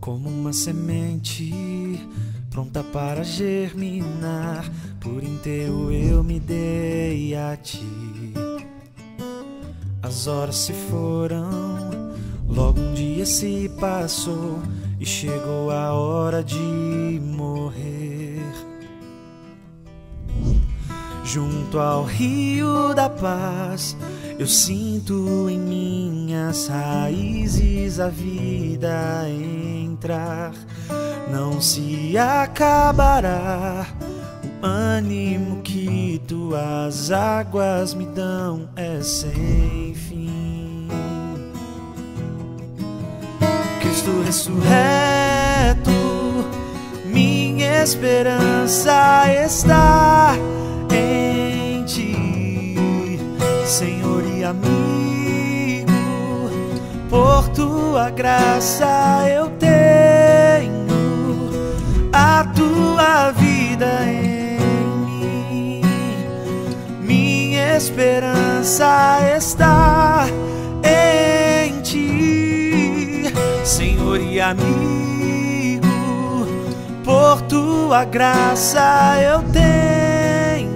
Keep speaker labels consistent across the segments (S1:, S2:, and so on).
S1: Como uma semente pronta para germinar, por inteiro eu me dei a ti. As horas se foram, logo um dia se passou e chegou a hora de morrer. Junto ao rio da paz, eu sinto em minhas raízes a vida entrar. Não se acabará o ânimo que tuas águas me dão, é sem fim. Cristo ressurreto, minha esperança está em ti, Senhor e amigo. Por tua graça eu tenho a tua vida em mim. Minha esperança está em ti, Senhor e amigo. Por tua graça eu tenho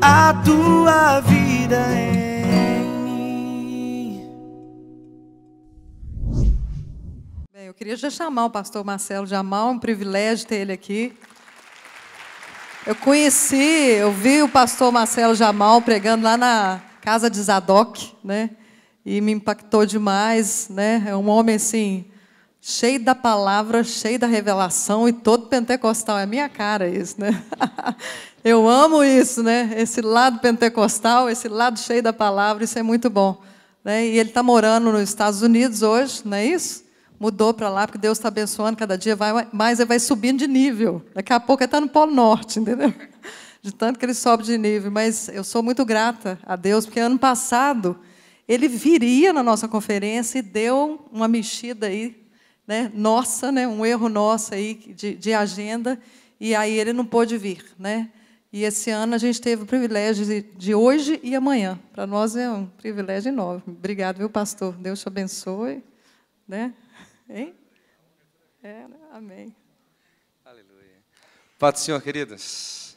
S1: a tua vida em mim.
S2: Bem, eu queria já chamar o pastor Marcelo Jamal, é um privilégio ter ele aqui. Eu vi o pastor Marcelo Jamal pregando lá na casa de Zadok, né? E me impactou demais, né? É um homem assim, cheio da palavra, cheio da revelação, e todo pentecostal. É a minha cara isso, né? Eu amo isso, né? Esse lado pentecostal, esse lado cheio da palavra, isso é muito bom, né? E ele está morando nos Estados Unidos hoje, não é isso? Mudou para lá, porque Deus está abençoando, cada dia mais ele vai subindo de nível. Daqui a pouco ele está no Polo Norte, entendeu? De tanto que ele sobe de nível. Mas eu sou muito grata a Deus, porque ano passado ele viria na nossa conferência e deu uma mexida aí, né? Nossa, né? Um erro nosso aí de agenda, e aí ele não pôde vir, né? E esse ano a gente teve o privilégio de hoje e amanhã. Para nós é um privilégio enorme. Obrigado, viu, pastor? Deus te abençoe, né? Hein? É, né? Amém.
S3: Aleluia. Paz do Senhor, queridas.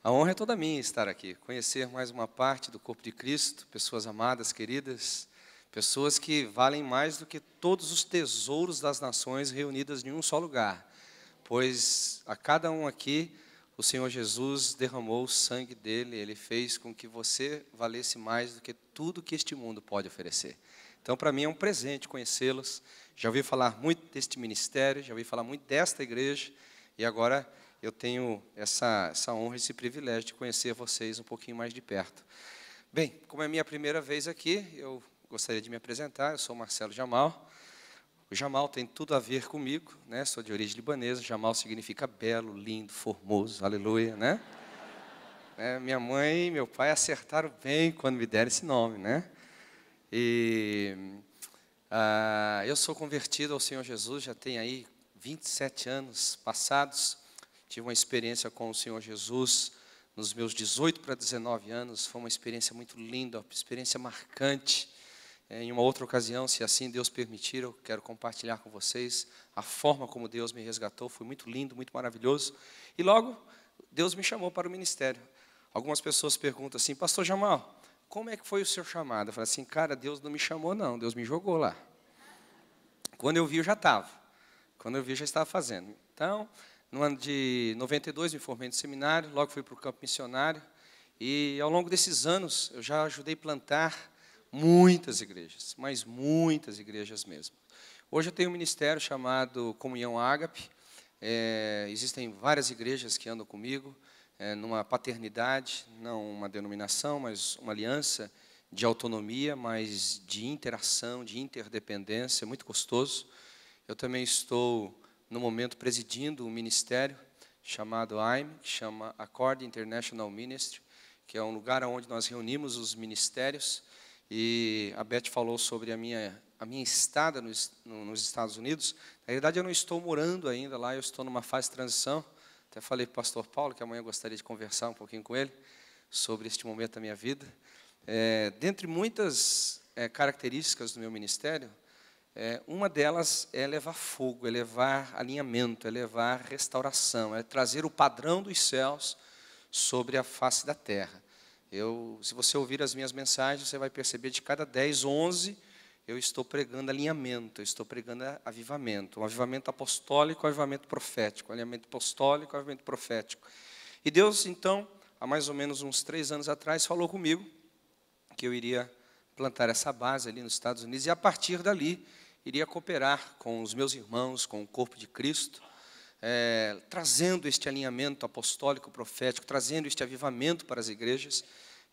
S3: A honra é toda minha estar aqui, conhecer mais uma parte do corpo de Cristo, pessoas amadas, queridas, pessoas que valem mais do que todos os tesouros das nações reunidas em um só lugar, pois a cada um aqui o Senhor Jesus derramou o sangue dele, ele fez com que você valesse mais do que tudo que este mundo pode oferecer. Então, para mim é um presente conhecê-los. Já ouvi falar muito deste ministério, já ouvi falar muito desta igreja, e agora eu tenho essa honra, esse privilégio de conhecer vocês um pouquinho mais de perto. Bem, como é a minha primeira vez aqui, eu gostaria de me apresentar. Eu sou Marcelo Jamal. O Jamal tem tudo a ver comigo, né? Sou de origem libanesa. Jamal significa belo, lindo, formoso, aleluia, né? Minha mãe e meu pai acertaram bem quando me deram esse nome, né? E eu sou convertido ao Senhor Jesus, já tem aí 27 anos passados. Tive uma experiência com o Senhor Jesus nos meus 18 para 19 anos. Foi uma experiência muito linda, uma experiência marcante. Em uma outra ocasião, se assim Deus permitir, eu quero compartilhar com vocês a forma como Deus me resgatou. Foi muito lindo, muito maravilhoso. E logo, Deus me chamou para o ministério. Algumas pessoas perguntam assim: pastor Jamal, como é que foi o seu chamado? Eu falei assim: cara, Deus não me chamou não, Deus me jogou lá. Quando eu vi, eu já estava. Quando eu vi, eu já estava fazendo. Então, no ano de 92, me formei no seminário, logo fui para o campo missionário. E ao longo desses anos, eu já ajudei a plantar muitas igrejas, mas muitas igrejas mesmo. Hoje eu tenho um ministério chamado Comunhão Ágape. Existem várias igrejas que andam comigo, numa paternidade, não uma denominação, mas uma aliança de autonomia, mas de interação, de interdependência, muito gostoso. Eu também estou, no momento, presidindo um ministério chamado AIM, que chama Accord International Ministry, que é um lugar onde nós reunimos os ministérios. E a Beth falou sobre a minha estada nos Estados Unidos. Na realidade, eu não estou morando ainda lá, eu estou numa fase de transição. Até falei para o pastor Paulo que amanhã eu gostaria de conversar um pouquinho com ele sobre este momento da minha vida. Dentre muitas características do meu ministério, Uma delas é levar fogo, é levar alinhamento, é levar restauração, é trazer o padrão dos céus sobre a face da terra. Se você ouvir as minhas mensagens, você vai perceber de cada 10, 11, eu estou pregando alinhamento, eu estou pregando avivamento. Um avivamento apostólico, um avivamento profético. Um alinhamento apostólico, um avivamento profético. E Deus, então, há mais ou menos uns 3 anos atrás, falou comigo que eu iria plantar essa base ali nos Estados Unidos e, a partir dali, iria cooperar com os meus irmãos, com o corpo de Cristo, trazendo este alinhamento apostólico, profético, trazendo este avivamento para as igrejas.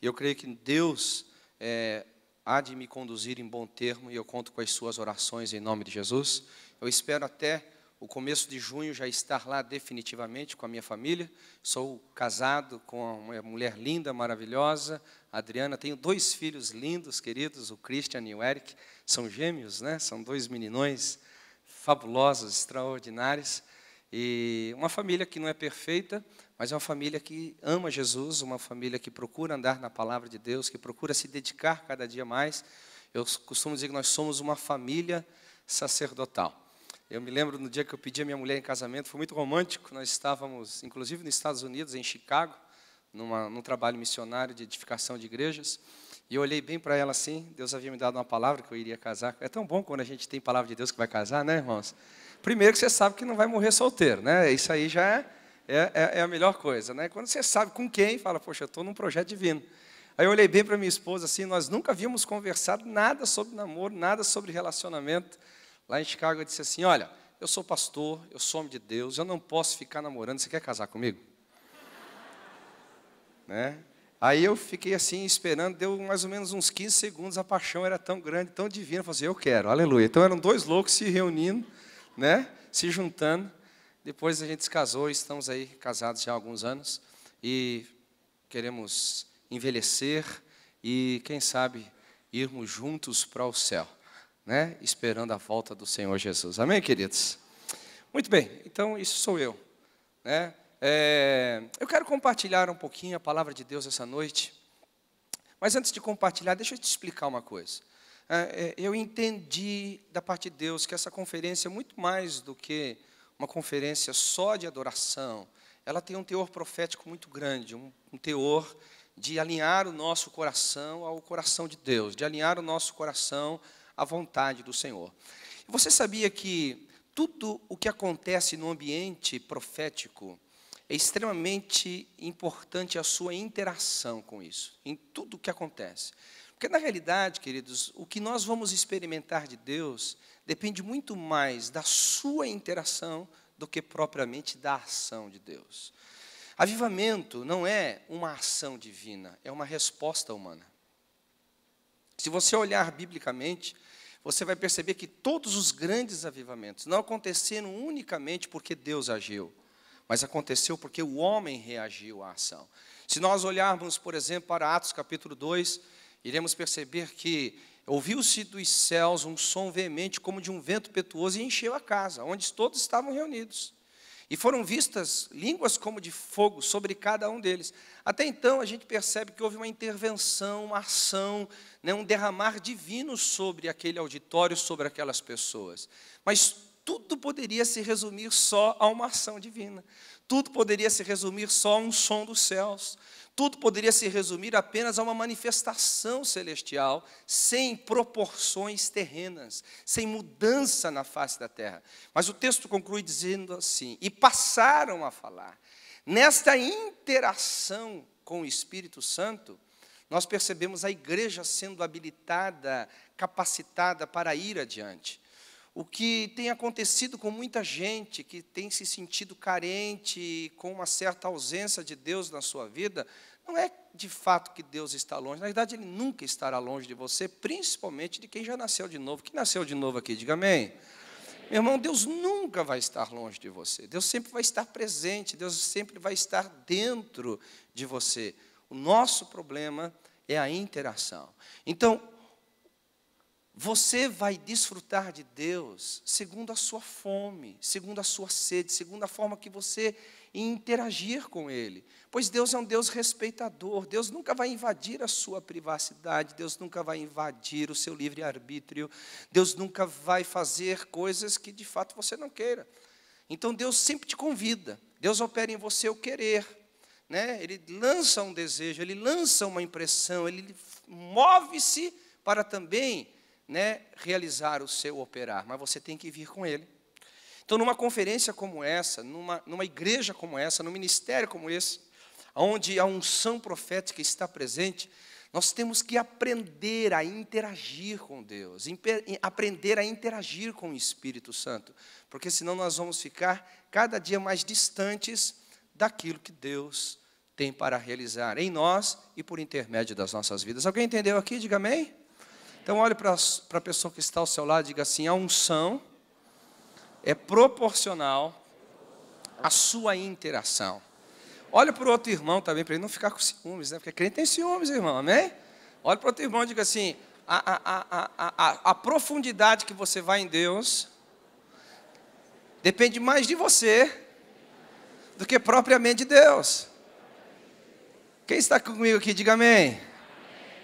S3: E eu creio que Deus há de me conduzir em bom termo, e eu conto com as suas orações em nome de Jesus. Eu espero até o começo de junho já estar lá definitivamente com a minha família. Sou casado com uma mulher linda, maravilhosa, Adriana. Tenho 2 filhos lindos, queridos, o Christian e o Eric. São gêmeos, né? São 2 meninões fabulosos, extraordinários. E uma família que não é perfeita, mas é uma família que ama Jesus, uma família que procura andar na palavra de Deus, que procura se dedicar cada dia mais. Eu costumo dizer que nós somos uma família sacerdotal. Eu me lembro no dia que eu pedi a minha mulher em casamento, foi muito romântico. Nós estávamos, inclusive, nos Estados Unidos, em Chicago, num trabalho missionário de edificação de igrejas. E eu olhei bem para ela assim, Deus havia me dado uma palavra que eu iria casar. É tão bom quando a gente tem palavra de Deus que vai casar, né, irmãos? Primeiro que você sabe que não vai morrer solteiro, né? Isso aí já é a melhor coisa, né? Quando você sabe com quem, fala, poxa, eu estou num projeto divino. Aí eu olhei bem para minha esposa assim, nós nunca havíamos conversado nada sobre namoro, nada sobre relacionamento. Lá em Chicago eu disse assim, olha, eu sou pastor, eu sou homem de Deus, eu não posso ficar namorando, você quer casar comigo? Né? Aí eu fiquei assim, esperando, deu mais ou menos uns 15 segundos, a paixão era tão grande, tão divina, eu falei assim, eu quero, aleluia. Então eram 2 loucos se reunindo, né? Se juntando. Depois a gente se casou, estamos aí casados já há alguns anos, e queremos envelhecer e, quem sabe, irmos juntos para o céu, né? Esperando a volta do Senhor Jesus. Amém, queridos? Muito bem, então isso sou eu, né? Eu quero compartilhar um pouquinho a palavra de Deus essa noite, mas antes de compartilhar, deixa eu te explicar uma coisa. Eu entendi da parte de Deus que essa conferência é muito mais do que uma conferência só de adoração. Ela tem um teor profético muito grande, um teor de alinhar o nosso coração ao coração de Deus, de alinhar o nosso coração à vontade do Senhor. Você sabia que tudo o que acontece no ambiente profético é extremamente importante a sua interação com isso, em tudo o que acontece. Porque, na realidade, queridos, o que nós vamos experimentar de Deus depende muito mais da sua interação do que propriamente da ação de Deus. Avivamento não é uma ação divina, é uma resposta humana. Se você olhar biblicamente, você vai perceber que todos os grandes avivamentos não aconteceram unicamente porque Deus agiu, mas aconteceu porque o homem reagiu à ação. Se nós olharmos, por exemplo, para Atos capítulo 2, iremos perceber que ouviu-se dos céus um som veemente como de um vento impetuoso e encheu a casa, onde todos estavam reunidos. E foram vistas línguas como de fogo sobre cada um deles. Até então, a gente percebe que houve uma intervenção, uma ação, né, um derramar divino sobre aquele auditório, sobre aquelas pessoas. Mas tudo poderia se resumir só a uma ação divina. Tudo poderia se resumir só a um som dos céus. Tudo poderia se resumir apenas a uma manifestação celestial, sem proporções terrenas, sem mudança na face da terra. Mas o texto conclui dizendo assim, e passaram a falar. Nesta interação com o Espírito Santo, nós percebemos a igreja sendo habilitada, capacitada para ir adiante. O que tem acontecido com muita gente que tem se sentido carente, com uma certa ausência de Deus na sua vida, não é de fato que Deus está longe. Na verdade, Ele nunca estará longe de você, principalmente de quem já nasceu de novo. Quem nasceu de novo aqui, diga amém. Meu irmão, Deus nunca vai estar longe de você. Deus sempre vai estar presente, Deus sempre vai estar dentro de você. O nosso problema é a interação. Então, você vai desfrutar de Deus segundo a sua fome, segundo a sua sede, segundo a forma que você em interagir com Ele. Pois Deus é um Deus respeitador, Deus nunca vai invadir a sua privacidade, Deus nunca vai invadir o seu livre-arbítrio, Deus nunca vai fazer coisas que de fato você não queira. Então Deus sempre te convida, Deus opera em você o querer, né? Ele lança um desejo, Ele lança uma impressão, Ele move-se para também, né, realizar o seu operar, mas você tem que vir com Ele. Então, numa conferência como essa, numa igreja como essa, num ministério como esse, onde a unção profética está presente, nós temos que aprender a interagir com Deus, aprender a interagir com o Espírito Santo, porque senão nós vamos ficar cada dia mais distantes daquilo que Deus tem para realizar em nós e por intermédio das nossas vidas. Alguém entendeu aqui? Diga amém. Então, olhe para a pessoa que está ao seu lado e diga assim: a unção é proporcional à sua interação. Olha para o outro irmão também, para ele não ficar com ciúmes, né? Porque crente tem ciúmes, irmão, amém? Olha para o outro irmão e diga assim: a profundidade que você vai em Deus depende mais de você do que propriamente de Deus. Quem está comigo aqui, diga amém.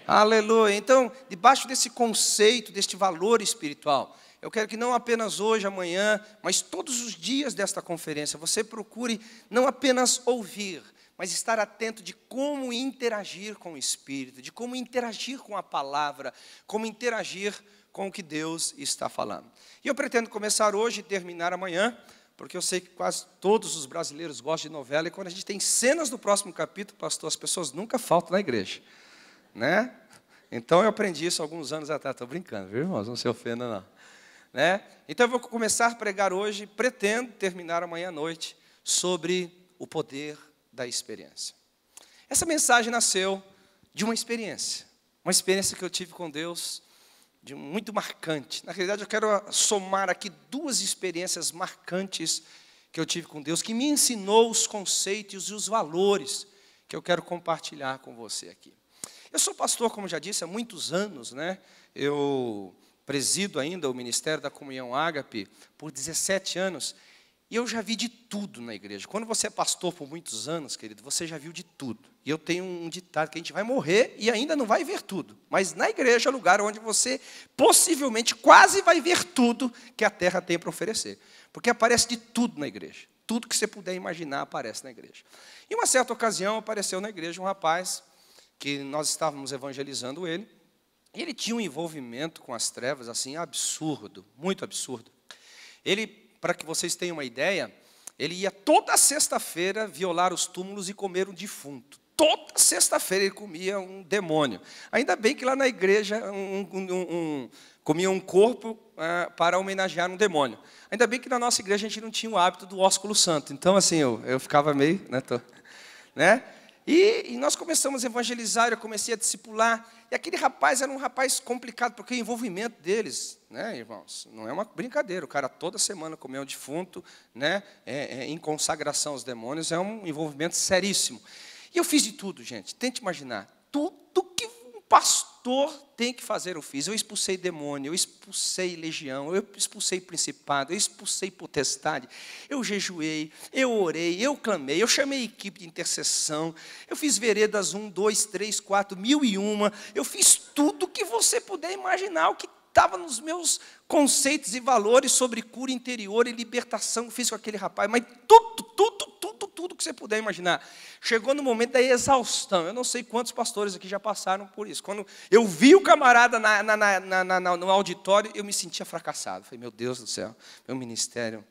S3: Aleluia. Então, debaixo desse conceito, deste valor espiritual, eu quero que não apenas hoje, amanhã, mas todos os dias desta conferência, você procure não apenas ouvir, mas estar atento de como interagir com o Espírito, de como interagir com a palavra, como interagir com o que Deus está falando. E eu pretendo começar hoje e terminar amanhã, porque eu sei que quase todos os brasileiros gostam de novela, e quando a gente tem cenas do próximo capítulo, pastor, as pessoas nunca faltam na igreja, né? Então eu aprendi isso alguns anos atrás. Estou brincando, viu, irmãos? Não se ofenda, não. Né? Então eu vou começar a pregar hoje, pretendo terminar amanhã à noite, sobre o poder da experiência. Essa mensagem nasceu de uma experiência que eu tive com Deus, muito marcante. Na realidade, eu quero somar aqui duas experiências marcantes que eu tive com Deus, que me ensinou os conceitos e os valores que eu quero compartilhar com você aqui. Eu sou pastor, como já disse, há muitos anos, né? Eu presido ainda o Ministério da Comunhão Ágape por 17 anos, e eu já vi de tudo na igreja. Quando você é pastor por muitos anos, querido, você já viu de tudo. E eu tenho um ditado que a gente vai morrer e ainda não vai ver tudo. Mas na igreja é o lugar onde você possivelmente quase vai ver tudo que a terra tem para oferecer. Porque aparece de tudo na igreja. Tudo que você puder imaginar aparece na igreja. Em uma certa ocasião apareceu na igreja um rapaz que nós estávamos evangelizando ele. E ele tinha um envolvimento com as trevas assim absurdo, muito absurdo. Ele, para que vocês tenham uma ideia, ele ia toda sexta-feira violar os túmulos e comer um defunto. Toda sexta-feira ele comia um demônio. Ainda bem que lá na igreja comia um corpo para homenagear um demônio. Ainda bem que na nossa igreja a gente não tinha o hábito do ósculo santo. Então assim, eu ficava meio, né? E nós começamos a evangelizar, eu comecei a discipular. E aquele rapaz era um rapaz complicado, porque o envolvimento deles, né, irmãos, não é uma brincadeira. O cara toda semana comia um defunto, né, em consagração aos demônios, é um envolvimento seríssimo. E eu fiz de tudo, gente. Tente imaginar. Tudo que um pastor tem que fazer, eu fiz. Eu expulsei demônio, eu expulsei legião, eu expulsei principado, eu expulsei potestade, eu jejuei, eu orei, eu clamei, eu chamei equipe de intercessão, eu fiz veredas 1, 2, 3, 4, 1001, eu fiz tudo que você puder imaginar, o que estava nos meus conceitos e valores sobre cura interior e libertação, eu fiz com aquele rapaz, mas tudo que você puder imaginar. Chegou no momento da exaustão. Eu não sei quantos pastores aqui já passaram por isso. Quando eu vi o camarada no auditório, eu me sentia fracassado. Falei, meu Deus do céu, meu ministério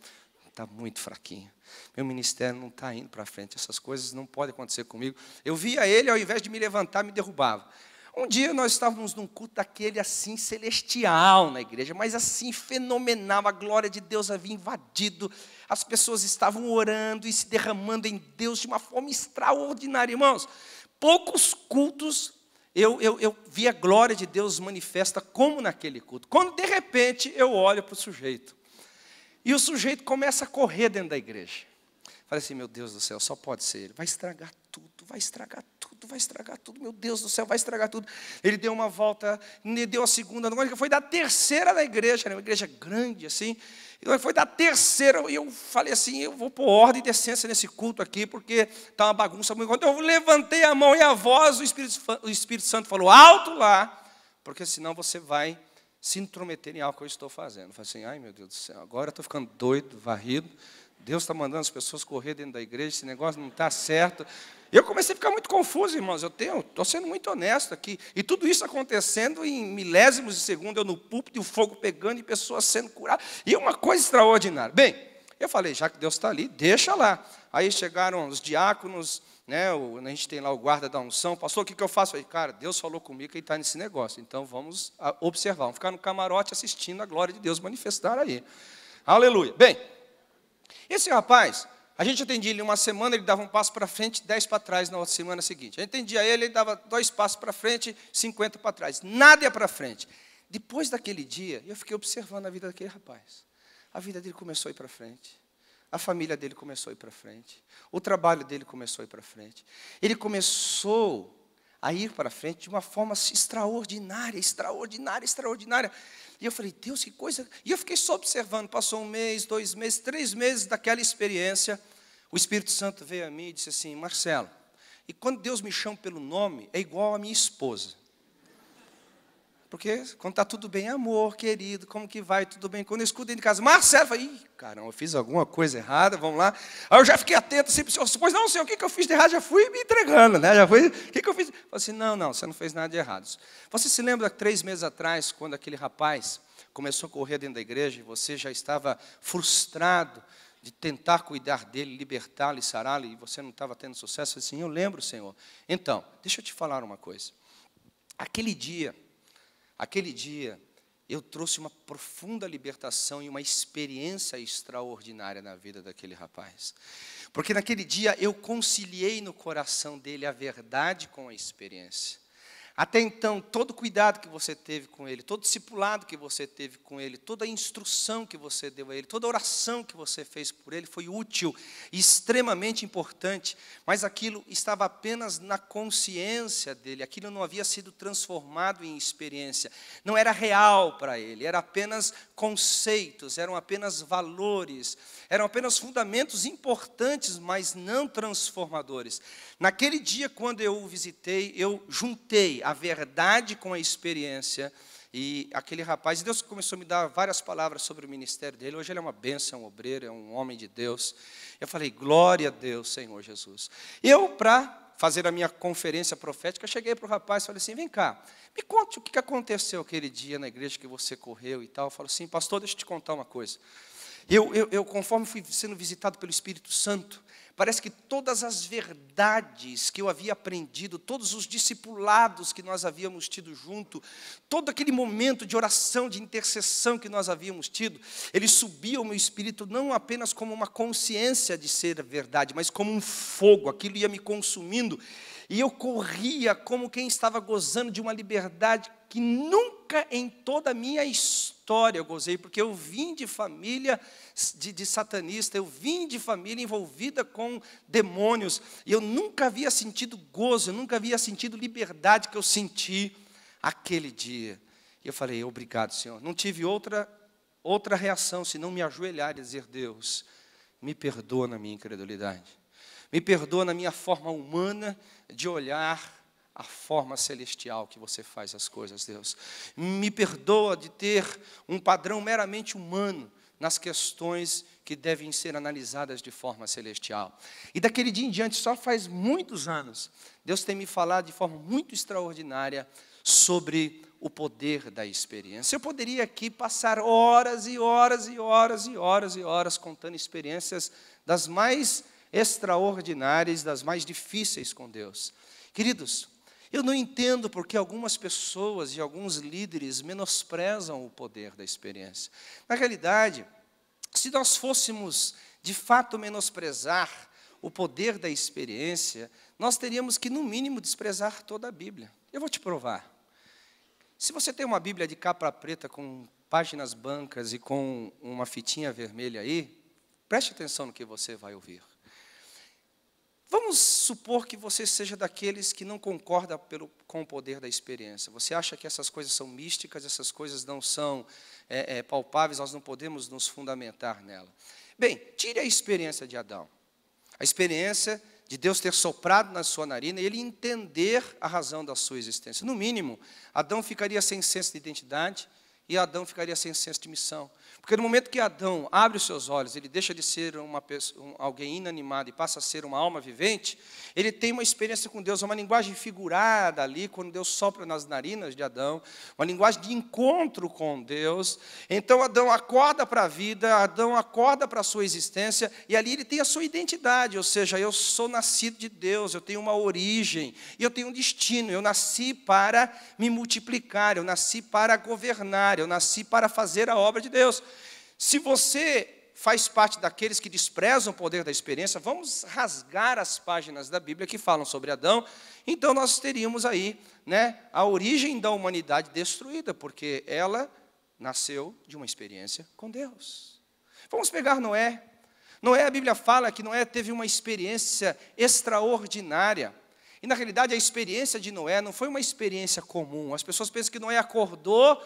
S3: está muito fraquinho. Meu ministério não está indo para frente. Essas coisas não podem acontecer comigo. Eu via ele, ao invés de me levantar, me derrubava. Um dia nós estávamos num culto daquele assim celestial na igreja, mas assim fenomenal, a glória de Deus havia invadido, as pessoas estavam orando e se derramando em Deus de uma forma extraordinária. Irmãos, poucos cultos eu vi a glória de Deus manifesta como naquele culto. Quando de repente eu olho para o sujeito, e o sujeito começa a correr dentro da igreja. Falei assim, meu Deus do céu, só pode ser ele, vai estragar tudo, vai estragar tudo. vai estragar tudo, meu Deus do céu, vai estragar tudo. Ele deu uma volta, deu a segunda, foi da terceira da igreja, era uma igreja grande assim, foi da terceira, e eu falei assim, eu vou pôr ordem e decência nesse culto aqui, porque está uma bagunça muito grande. Eu levantei a mão e a voz, o Espírito Santo falou, alto lá, porque senão você vai se intrometer em algo que eu estou fazendo. Eu falei assim, ai meu Deus do céu, agora eu estou ficando doido, varrido, Deus está mandando as pessoas correr dentro da igreja, esse negócio não está certo. Eu comecei a ficar muito confuso, irmãos, estou sendo muito honesto aqui. E tudo isso acontecendo em milésimos de segundo, eu no púlpito, e o fogo pegando, e pessoas sendo curadas. E uma coisa extraordinária. Bem, eu falei, já que Deus está ali, deixa lá. Aí chegaram os diáconos, né, a gente tem lá o guarda da unção. Pastor, o que eu faço? Eu falei, cara, Deus falou comigo que ele está nesse negócio. Então vamos observar, vamos ficar no camarote assistindo a glória de Deus manifestar aí. Aleluia. Bem, esse rapaz, a gente atendia ele uma semana, ele dava um passo para frente, 10 para trás na outra semana seguinte. A gente atendia ele dava 2 passos para frente, 50 para trás. Nada ia para frente. Depois daquele dia, eu fiquei observando a vida daquele rapaz. A vida dele começou a ir para frente. A família dele começou a ir para frente. O trabalho dele começou a ir para frente. Ele começou a ir para frente de uma forma extraordinária, extraordinária, extraordinária. E eu falei, Deus, que coisa... E eu fiquei só observando, passou 1 mês, 2 meses, 3 meses daquela experiência. O Espírito Santo veio a mim e disse assim, Marcelo, e quando Deus me chama pelo nome, é igual a minha esposa. Porque quando está tudo bem, amor, querido, como que vai, tudo bem? Quando eu escuto dentro de casa, Marcelo, eu falei, ih, caramba, eu fiz alguma coisa errada, vamos lá. Aí eu já fiquei atento, assim, pois não sei o que eu fiz de errado, já fui me entregando, né? Já fui, o que eu fiz? Eu falei assim, não, você não fez nada de errado. Você se lembra 3 meses atrás, quando aquele rapaz começou a correr dentro da igreja, e você já estava frustrado de tentar cuidar dele, libertá-lo e sará-lo, e você não estava tendo sucesso? Eu falei assim, eu lembro, Senhor. Então, deixa eu te falar uma coisa. Aquele dia, eu trouxe uma profunda libertação e uma experiência extraordinária na vida daquele rapaz. Porque naquele dia eu conciliei no coração dele a verdade com a experiência. Até então, todo cuidado que você teve com ele, todo discipulado que você teve com ele, toda a instrução que você deu a ele, toda a oração que você fez por ele foi útil e extremamente importante, mas aquilo estava apenas na consciência dele, aquilo não havia sido transformado em experiência, não era real para ele, era apenas conceitos, eram apenas valores, eram apenas fundamentos importantes, mas não transformadores. Naquele dia, quando eu o visitei, eu juntei a verdade com a experiência, e aquele rapaz, Deus começou a me dar várias palavras sobre o ministério dele. Hoje ele é uma bênção, é um obreiro, é um homem de Deus. Eu falei, glória a Deus, Senhor Jesus. Eu, para fazer a minha conferência profética, cheguei para o rapaz e falei assim, vem cá, me conte o que aconteceu aquele dia na igreja que você correu e tal. Eu falo assim, pastor, deixa eu te contar uma coisa. Eu, conforme fui sendo visitado pelo Espírito Santo, parece que todas as verdades que eu havia aprendido, todos os discipulados que nós havíamos tido junto, todo aquele momento de oração, de intercessão que nós havíamos tido, ele subia ao meu espírito não apenas como uma consciência de ser verdade, mas como um fogo, aquilo ia me consumindo, e eu corria como quem estava gozando de uma liberdade que nunca em toda a minha história eu gozei, porque eu vim de família de satanista, eu vim de família envolvida com demônios, e eu nunca havia sentido gozo, eu nunca havia sentido liberdade que eu senti aquele dia. E eu falei, obrigado, Senhor. Não tive outra reação, senão me ajoelhar e dizer, Deus, me perdoa na minha incredulidade, me perdoa na minha forma humana de olhar a forma celestial que você faz as coisas, Deus. Me perdoa de ter um padrão meramente humano nas questões que devem ser analisadas de forma celestial. E daquele dia em diante, só faz muitos anos, Deus tem me falado de forma muito extraordinária sobre o poder da experiência. Eu poderia aqui passar horas e horas e horas e horas e horas contando experiências das mais extraordinárias, das mais difíceis com Deus. Queridos, eu não entendo porque algumas pessoas e alguns líderes menosprezam o poder da experiência. Na realidade, se nós fôssemos de fato menosprezar o poder da experiência, nós teríamos que, no mínimo, desprezar toda a Bíblia. Eu vou te provar. Se você tem uma Bíblia de capa preta com páginas brancas e com uma fitinha vermelha aí, preste atenção no que você vai ouvir. Vamos supor que você seja daqueles que não concorda com o poder da experiência. Você acha que essas coisas são místicas, essas coisas não são palpáveis, nós não podemos nos fundamentar nela. Bem, tire a experiência de Adão. A experiência de Deus ter soprado na sua narina e ele entender a razão da sua existência. No mínimo, Adão ficaria sem senso de identidade e Adão ficaria sem senso de missão. Porque no momento que Adão abre os seus olhos, ele deixa de ser alguém inanimado e passa a ser uma alma vivente, ele tem uma experiência com Deus, uma linguagem figurada ali, quando Deus sopra nas narinas de Adão, uma linguagem de encontro com Deus. Então Adão acorda para a vida, Adão acorda para a sua existência, e ali ele tem a sua identidade, ou seja, eu sou nascido de Deus, eu tenho uma origem, e eu tenho um destino, eu nasci para me multiplicar, eu nasci para governar, eu nasci para fazer a obra de Deus. Se você faz parte daqueles que desprezam o poder da experiência, vamos rasgar as páginas da Bíblia que falam sobre Adão, então nós teríamos aí, a origem da humanidade destruída, porque ela nasceu de uma experiência com Deus. Vamos pegar Noé. Noé, a Bíblia fala que Noé teve uma experiência extraordinária. E, na realidade, a experiência de Noé não foi uma experiência comum. As pessoas pensam que Noé acordou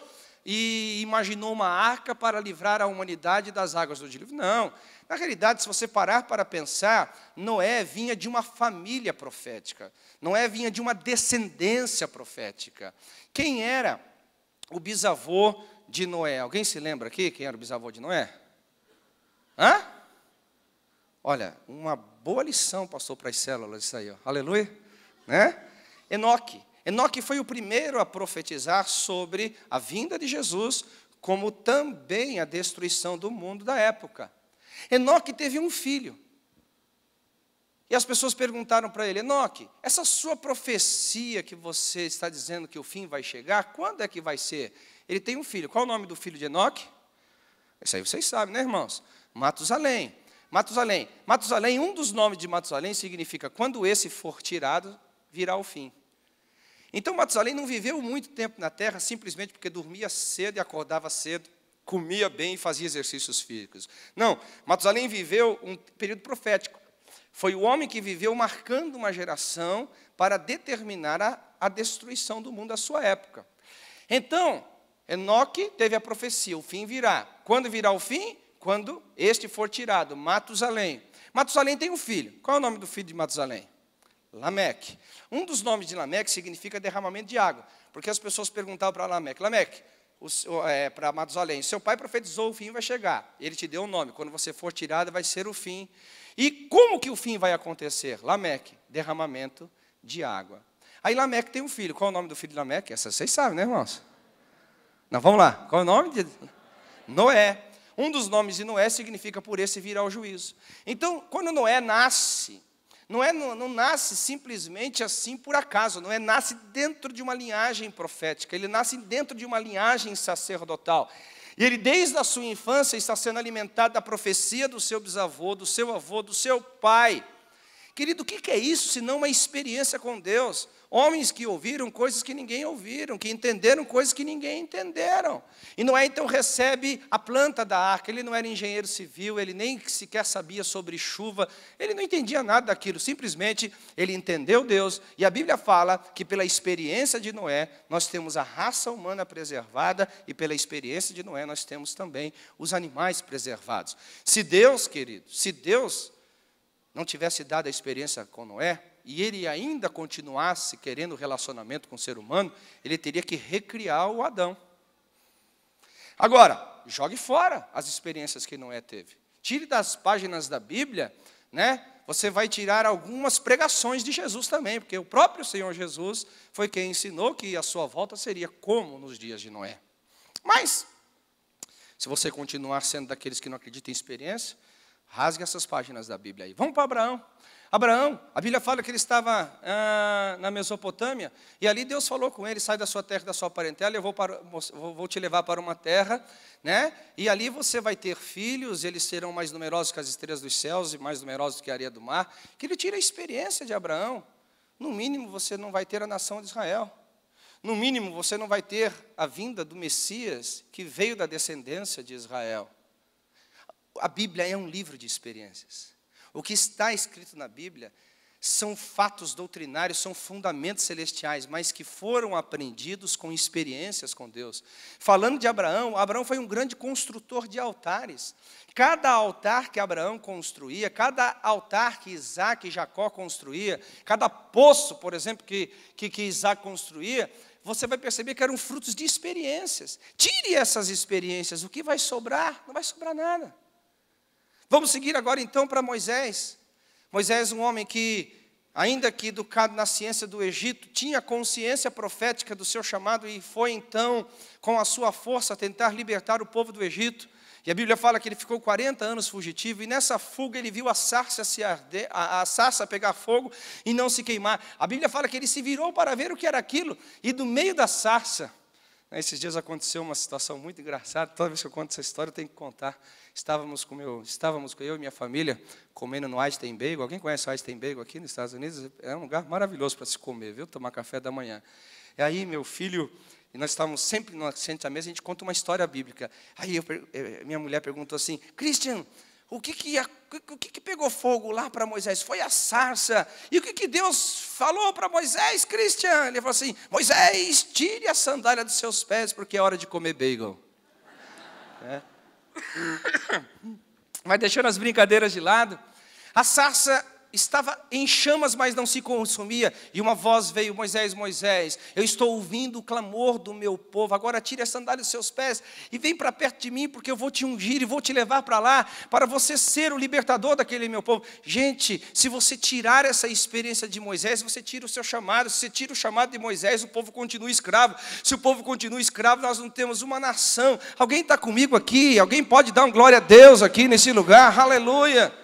S3: e imaginou uma arca para livrar a humanidade das águas do dilúvio. Não. Na realidade, se você parar para pensar, Noé vinha de uma família profética. Noé vinha de uma descendência profética. Quem era o bisavô de Noé? Alguém se lembra aqui quem era o bisavô de Noé? Hã? Olha, uma boa lição passou para as células isso aí, ó. Aleluia. Enoque. Enoque foi o primeiro a profetizar sobre a vinda de Jesus, como também a destruição do mundo da época. Enoque teve um filho. E as pessoas perguntaram para ele: Enoque, essa sua profecia que você está dizendo que o fim vai chegar, quando é que vai ser? Ele tem um filho. Qual é o nome do filho de Enoque? Isso aí vocês sabem, né, irmãos? Matusalém. Matusalém, um dos nomes de Matusalém significa quando esse for tirado, virá o fim. Então, Matusalém não viveu muito tempo na terra simplesmente porque dormia cedo e acordava cedo, comia bem e fazia exercícios físicos. Não, Matusalém viveu um período profético. Foi o homem que viveu marcando uma geração para determinar a destruição do mundo da sua época. Então, Enoque teve a profecia, o fim virá. Quando virá o fim? Quando este for tirado, Matusalém. Matusalém tem um filho. Qual é o nome do filho de Matusalém? Lameque. Um dos nomes de Lameque significa derramamento de água, porque as pessoas perguntavam para Lameque, para Matusalém, seu pai profetizou, o fim vai chegar. Ele te deu um nome, quando você for tirado vai ser o fim. E como que o fim vai acontecer? Lameque, derramamento de água. Aí Lameque tem um filho. Qual é o nome do filho de Lameque? Essa vocês sabem, né, irmãos? Não, vamos lá. Qual é o nome de Noé? Um dos nomes de Noé significa por esse virá o juízo. Então, quando Noé nasce, Noé não nasce simplesmente assim por acaso. Noé nasce dentro de uma linhagem profética. Ele nasce dentro de uma linhagem sacerdotal. E ele, desde a sua infância, está sendo alimentado da profecia do seu bisavô, do seu avô, do seu pai. Querido, o que é isso senão uma experiência com Deus? Homens que ouviram coisas que ninguém ouviram, que entenderam coisas que ninguém entenderam. E Noé então recebe a planta da arca. Ele não era engenheiro civil, ele nem sequer sabia sobre chuva, ele não entendia nada daquilo, simplesmente ele entendeu Deus. E a Bíblia fala que pela experiência de Noé, nós temos a raça humana preservada, e pela experiência de Noé, nós temos também os animais preservados. Se Deus, querido, se Deus não tivesse dado a experiência com Noé, e ele ainda continuasse querendo relacionamento com o ser humano, ele teria que recriar o Adão. Agora, jogue fora as experiências que Noé teve. Tire das páginas da Bíblia, você vai tirar algumas pregações de Jesus também, porque o próprio Senhor Jesus foi quem ensinou que a sua volta seria como nos dias de Noé. Mas, se você continuar sendo daqueles que não acreditam em experiência, rasgue essas páginas da Bíblia aí. Vamos para Abraão. Abraão, a Bíblia fala que ele estava na Mesopotâmia, e ali Deus falou com ele: sai da sua terra e da sua parentela, eu vou te levar para uma terra, e ali você vai ter filhos, eles serão mais numerosos que as estrelas dos céus e mais numerosos que a areia do mar. Que ele tira a experiência de Abraão. No mínimo, você não vai ter a nação de Israel. No mínimo, você não vai ter a vinda do Messias, que veio da descendência de Israel. A Bíblia é um livro de experiências. O que está escrito na Bíblia são fatos doutrinários, são fundamentos celestiais, mas que foram aprendidos com experiências com Deus. Falando de Abraão, Abraão foi um grande construtor de altares. Cada altar que Abraão construía, cada altar que Isaac e Jacó construía, cada poço, por exemplo, que Isaac construía, você vai perceber que eram frutos de experiências. Tire essas experiências, o que vai sobrar? Não vai sobrar nada. Vamos seguir agora então para Moisés. Moisés, um homem que, ainda que educado na ciência do Egito, tinha consciência profética do seu chamado e foi então, com a sua força, tentar libertar o povo do Egito. E a Bíblia fala que ele ficou 40 anos fugitivo, e nessa fuga ele viu a sarça pegar fogo e não se queimar. A Bíblia fala que ele se virou para ver o que era aquilo, e do meio da sarça, esses dias aconteceu uma situação muito engraçada, toda vez que eu conto essa história eu tenho que contar. Estávamos eu e minha família comendo no Einstein Bagel. Alguém conhece o Einstein Bagel aqui nos Estados Unidos? É um lugar maravilhoso para se comer, viu? Tomar café da manhã. E aí meu filho, e nós estávamos sempre sentados à mesa, a gente conta uma história bíblica. Aí minha mulher perguntou assim: Christian, o que pegou fogo lá para Moisés? Foi a sarça. E o que Deus falou para Moisés, Christian? Ele falou assim: Moisés, tire a sandália dos seus pés, porque é hora de comer bagel. Mas deixando as brincadeiras de lado, a sarça estava em chamas, mas não se consumia. E uma voz veio: Moisés, Moisés, eu estou ouvindo o clamor do meu povo. Agora tire a sandália dos seus pés e vem para perto de mim, porque eu vou te ungir e vou te levar para lá, para você ser o libertador daquele meu povo. Gente, se você tirar essa experiência de Moisés, você tira o seu chamado. Se você tira o chamado de Moisés, o povo continua escravo. Se o povo continua escravo, nós não temos uma nação. Alguém está comigo aqui? Alguém pode dar um glória a Deus aqui nesse lugar? Aleluia!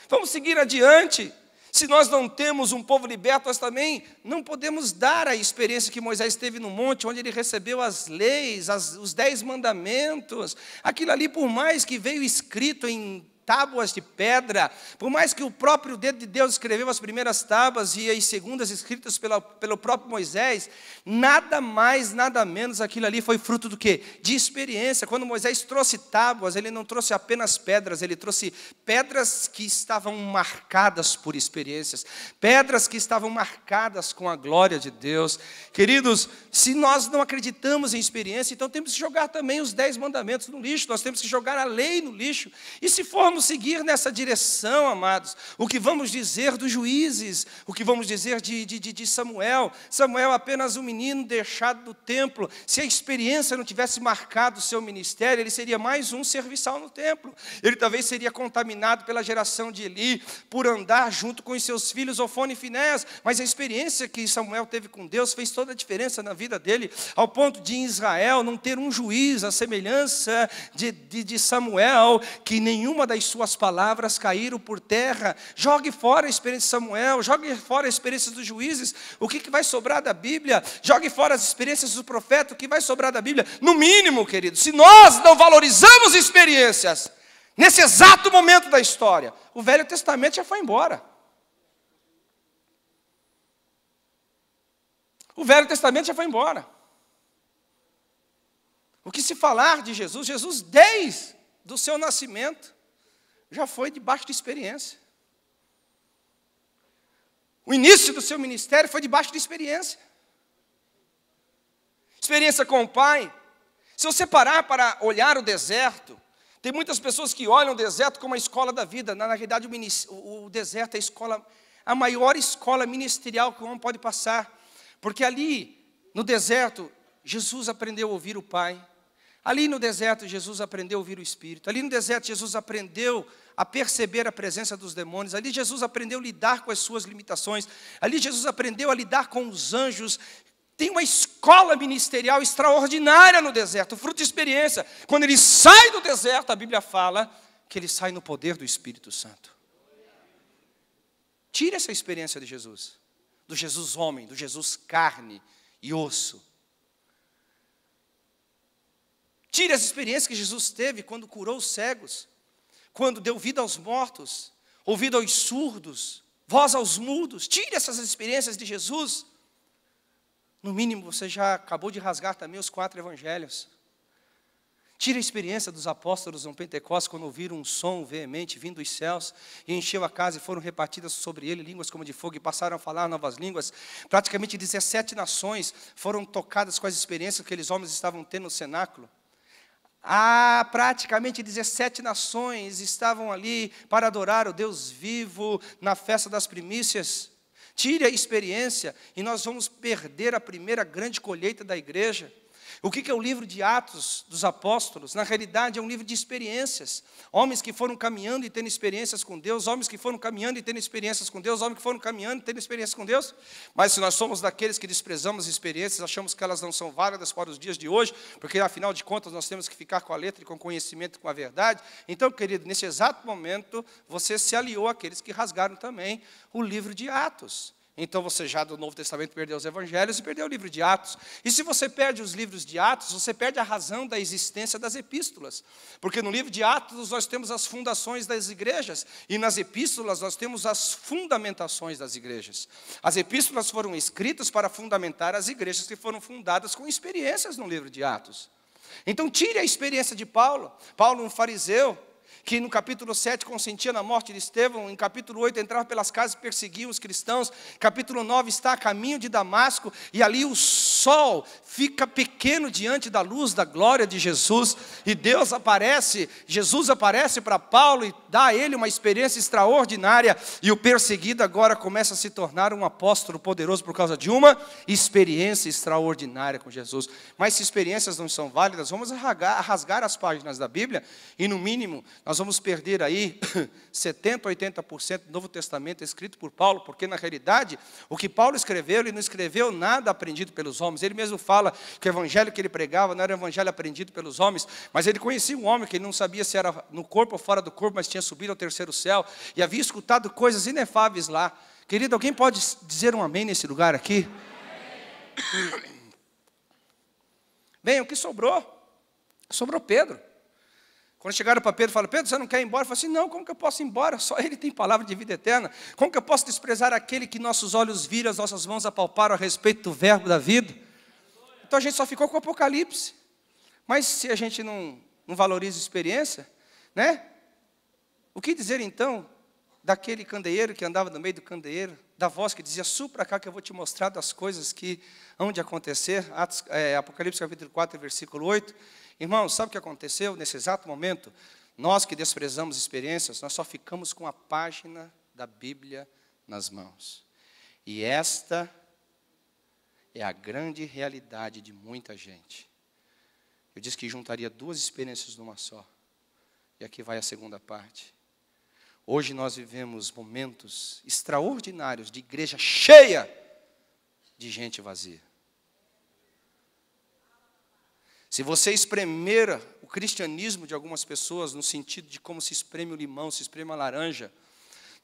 S3: Vamos seguir adiante. Se nós não temos um povo liberto, nós também não podemos dar a experiência que Moisés teve no monte, onde ele recebeu as leis, os 10 mandamentos. Aquilo ali, por mais que veio escrito em tábuas de pedra, por mais que o próprio dedo de Deus escreveu as primeiras tábuas e as segundas escritas pelo próprio Moisés, nada mais, nada menos, aquilo ali foi fruto do quê? De experiência. Quando Moisés trouxe tábuas, ele não trouxe apenas pedras, ele trouxe pedras que estavam marcadas por experiências, pedras que estavam marcadas com a glória de Deus. Queridos, se nós não acreditamos em experiência, então temos que jogar também os 10 mandamentos no lixo, nós temos que jogar a lei no lixo. E se formos seguir nessa direção, amados, o que vamos dizer dos juízes, o que vamos dizer de Samuel? Samuel apenas um menino deixado do templo. Se a experiência não tivesse marcado o seu ministério, ele seria mais um serviçal no templo. Ele talvez seria contaminado pela geração de Eli, por andar junto com os seus filhos Ofni e Finéias, mas a experiência que Samuel teve com Deus fez toda a diferença na vida dele, ao ponto de em Israel não ter um juiz à semelhança de Samuel, que nenhuma das suas palavras caíram por terra. Jogue fora a experiência de Samuel, jogue fora a experiência dos juízes. O que vai sobrar da Bíblia? Jogue fora as experiências do profeta. O que vai sobrar da Bíblia? No mínimo, querido, se nós não valorizamos experiências, nesse exato momento da história, o Velho Testamento já foi embora. O Velho Testamento já foi embora. O que se falar de Jesus, Jesus desde o seu nascimento, já foi debaixo de experiência. O início do seu ministério foi debaixo de experiência. Experiência com o Pai. Se você parar para olhar o deserto, tem muitas pessoas que olham o deserto como a escola da vida. Na realidade, o deserto é a maior escola ministerial que o homem pode passar. Porque ali, no deserto, Jesus aprendeu a ouvir o Pai. Ali no deserto, Jesus aprendeu a ouvir o Espírito. Ali no deserto, Jesus aprendeu a perceber a presença dos demônios. Ali Jesus aprendeu a lidar com as suas limitações. Ali Jesus aprendeu a lidar com os anjos. Tem uma escola ministerial extraordinária no deserto, fruto de experiência. Quando ele sai do deserto, a Bíblia fala que ele sai no poder do Espírito Santo. Tire essa experiência de Jesus, do Jesus homem, do Jesus carne e osso. Tire as experiências que Jesus teve quando curou os cegos, quando deu vida aos mortos, ouvido aos surdos, voz aos mudos. Tire essas experiências de Jesus. No mínimo, você já acabou de rasgar também os 4 evangelhos. Tire a experiência dos apóstolos no Pentecostes, quando ouviram um som veemente vindo dos céus, e encheu a casa, e foram repartidas sobre ele línguas como de fogo, e passaram a falar novas línguas. Praticamente 17 nações foram tocadas com as experiências que aqueles homens estavam tendo no cenáculo. Praticamente 17 nações estavam ali para adorar o Deus vivo na festa das primícias. Tire a experiência, e nós vamos perder a primeira grande colheita da igreja. O que é o livro de Atos dos Apóstolos? Na realidade, é um livro de experiências. Homens que foram caminhando e tendo experiências com Deus, homens que foram caminhando e tendo experiências com Deus, homens que foram caminhando e tendo experiências com Deus. Mas se nós somos daqueles que desprezamos experiências, achamos que elas não são válidas para os dias de hoje, porque afinal de contas nós temos que ficar com a letra e com o conhecimento e com a verdade. Então, querido, nesse exato momento, você se aliou àqueles que rasgaram também o livro de Atos. Então você já do Novo Testamento perdeu os evangelhos e perdeu o livro de Atos. E se você perde os livros de Atos, você perde a razão da existência das epístolas. Porque no livro de Atos nós temos as fundações das igrejas, e nas epístolas nós temos as fundamentações das igrejas. As epístolas foram escritas para fundamentar as igrejas que foram fundadas com experiências no livro de Atos. Então tire a experiência de Paulo. Paulo, um fariseu, que no capítulo 7 consentia na morte de Estevão, em capítulo 8 entrava pelas casas e perseguia os cristãos, capítulo 9 está a caminho de Damasco, e ali o sol fica pequeno diante da luz da glória de Jesus, e Jesus aparece para Paulo e dá a ele uma experiência extraordinária, e o perseguido agora começa a se tornar um apóstolo poderoso por causa de uma experiência extraordinária com Jesus. Mas se experiências não são válidas, vamos rasgar as páginas da Bíblia, e no mínimo nós vamos perder aí 70%, 80% do Novo Testamento escrito por Paulo, porque na realidade, o que Paulo escreveu, ele não escreveu nada aprendido pelos homens. Ele mesmo fala que o evangelho que ele pregava não era um evangelho aprendido pelos homens, mas ele conhecia um homem que ele não sabia se era no corpo ou fora do corpo, mas tinha subido ao terceiro céu, e havia escutado coisas inefáveis lá. Querido, alguém pode dizer um amém nesse lugar aqui? Bem, o que sobrou? Sobrou Pedro. Quando chegaram para Pedro, falaram: Pedro, você não quer ir embora? Eu falei assim: não, como que eu posso ir embora? Só ele tem palavra de vida eterna. Como que eu posso desprezar aquele que nossos olhos viram, as nossas mãos apalparam a respeito do verbo da vida? Então a gente só ficou com o Apocalipse. Mas se a gente não valoriza a experiência, né? O que dizer então daquele candeeiro que andava no meio do candeeiro, da voz que dizia: suba para cá que eu vou te mostrar das coisas que hão de acontecer? Apocalipse capítulo 4, versículo 8. Irmãos, sabe o que aconteceu nesse exato momento? Nós que desprezamos experiências, nós só ficamos com a página da Bíblia nas mãos. E esta é a grande realidade de muita gente. Eu disse que juntaria duas experiências numa só. E aqui vai a segunda parte. Hoje nós vivemos momentos extraordinários de igreja cheia de gente vazia. Se você espremer o cristianismo de algumas pessoas, no sentido de como se espreme o limão, se espreme a laranja,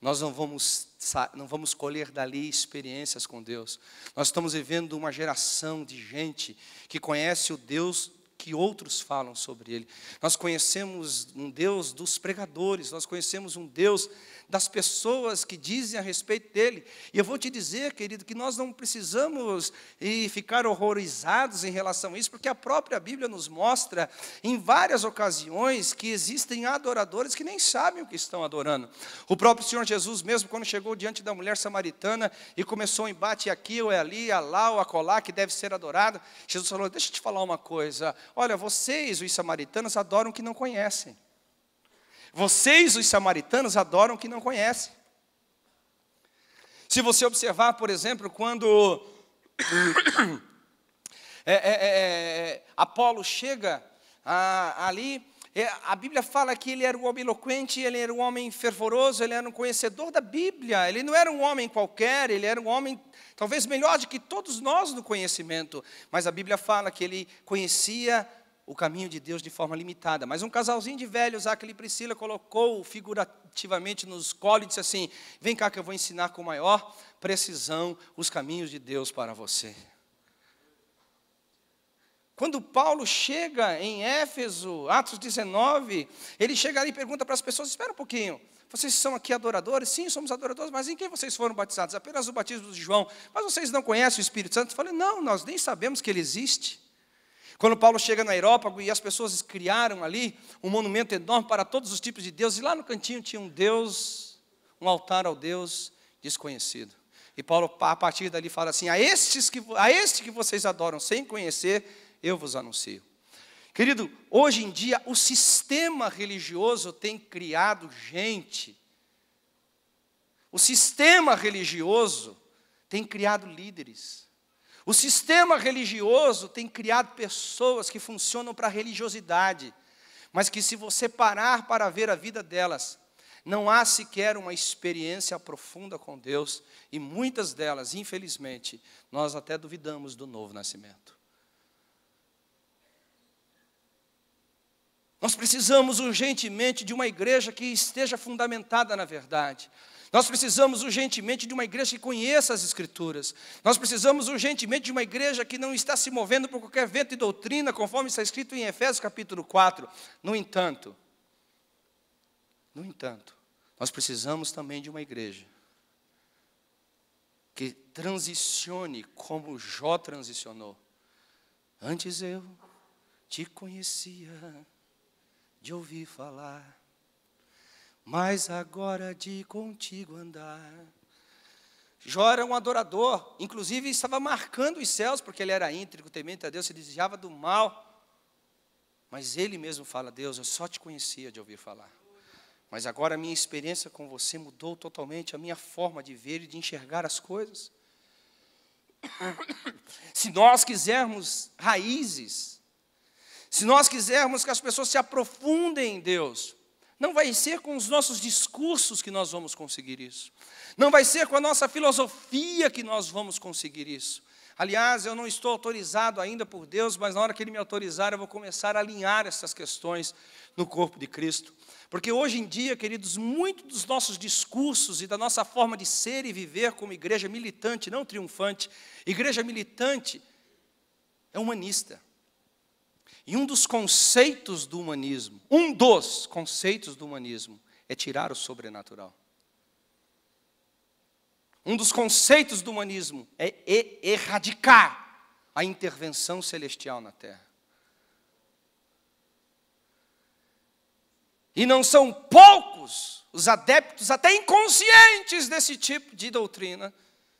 S3: nós não vamos colher dali experiências com Deus. Nós estamos vivendo uma geração de gente que conhece o Deus que outros falam sobre Ele. Nós conhecemos um Deus dos pregadores, nós conhecemos um Deus das pessoas que dizem a respeito dEle. E eu vou te dizer, querido, que nós não precisamos ficar horrorizados em relação a isso, porque a própria Bíblia nos mostra, em várias ocasiões, que existem adoradores que nem sabem o que estão adorando. O próprio Senhor Jesus mesmo, quando chegou diante da mulher samaritana, e começou o embate aqui, ou é ali, lá, ou acolá, que deve ser adorado, Jesus falou: deixa eu te falar uma coisa, olha, vocês, os samaritanos, adoram o que não conhecem. Vocês, os samaritanos, adoram o que não conhecem. Se você observar, por exemplo, quando Apolo chega ali, a Bíblia fala que ele era um homem eloquente, ele era um homem fervoroso, ele era um conhecedor da Bíblia, ele não era um homem qualquer, ele era um homem talvez melhor do que todos nós no conhecimento, mas a Bíblia fala que ele conhecia o caminho de Deus de forma limitada. Mas um casalzinho de velhos, Áquila e Priscila, colocou figurativamente nos colos e disse assim: vem cá que eu vou ensinar com maior precisão os caminhos de Deus para você. Quando Paulo chega em Éfeso, Atos 19, ele chega ali e pergunta para as pessoas: espera um pouquinho, vocês são aqui adoradores? Sim, somos adoradores, mas em quem vocês foram batizados? Apenas o batismo de João. Mas vocês não conhecem o Espírito Santo? Eu falei: não, nós nem sabemos que ele existe. Quando Paulo chega no Areópago e as pessoas criaram ali um monumento enorme para todos os tipos de deuses, e lá no cantinho tinha um Deus, um altar ao Deus desconhecido. E Paulo, a partir dali, fala assim: a este que vocês adoram sem conhecer, eu vos anuncio. Querido, hoje em dia o sistema religioso tem criado gente. O sistema religioso tem criado líderes. O sistema religioso tem criado pessoas que funcionam para a religiosidade, mas que, se você parar para ver a vida delas, não há sequer uma experiência profunda com Deus, e muitas delas, infelizmente, nós até duvidamos do novo nascimento. Nós precisamos urgentemente de uma igreja que esteja fundamentada na verdade. Nós precisamos urgentemente de uma igreja que conheça as Escrituras. Nós precisamos urgentemente de uma igreja que não está se movendo por qualquer vento e doutrina, conforme está escrito em Efésios capítulo 4. No entanto, nós precisamos também de uma igreja que transicione como Jó transicionou. Antes eu te conhecia de ouvir falar, mas agora de contigo andar. Jó era um adorador, inclusive estava marcando os céus, porque ele era íntegro, temente a Deus, se desviava do mal. Mas ele mesmo fala: Deus, eu só te conhecia de ouvir falar, mas agora a minha experiência com você mudou totalmente a minha forma de ver e de enxergar as coisas. Se nós quisermos raízes, se nós quisermos que as pessoas se aprofundem em Deus, não vai ser com os nossos discursos que nós vamos conseguir isso. Não vai ser com a nossa filosofia que nós vamos conseguir isso. Aliás, eu não estou autorizado ainda por Deus, mas na hora que Ele me autorizar, eu vou começar a alinhar essas questões no corpo de Cristo. Porque hoje em dia, queridos, muito dos nossos discursos e da nossa forma de ser e viver como igreja militante, não triunfante, igreja militante é humanista. E um dos conceitos do humanismo é tirar o sobrenatural. Um dos conceitos do humanismo é erradicar a intervenção celestial na terra. E não são poucos os adeptos, até inconscientes desse tipo de doutrina,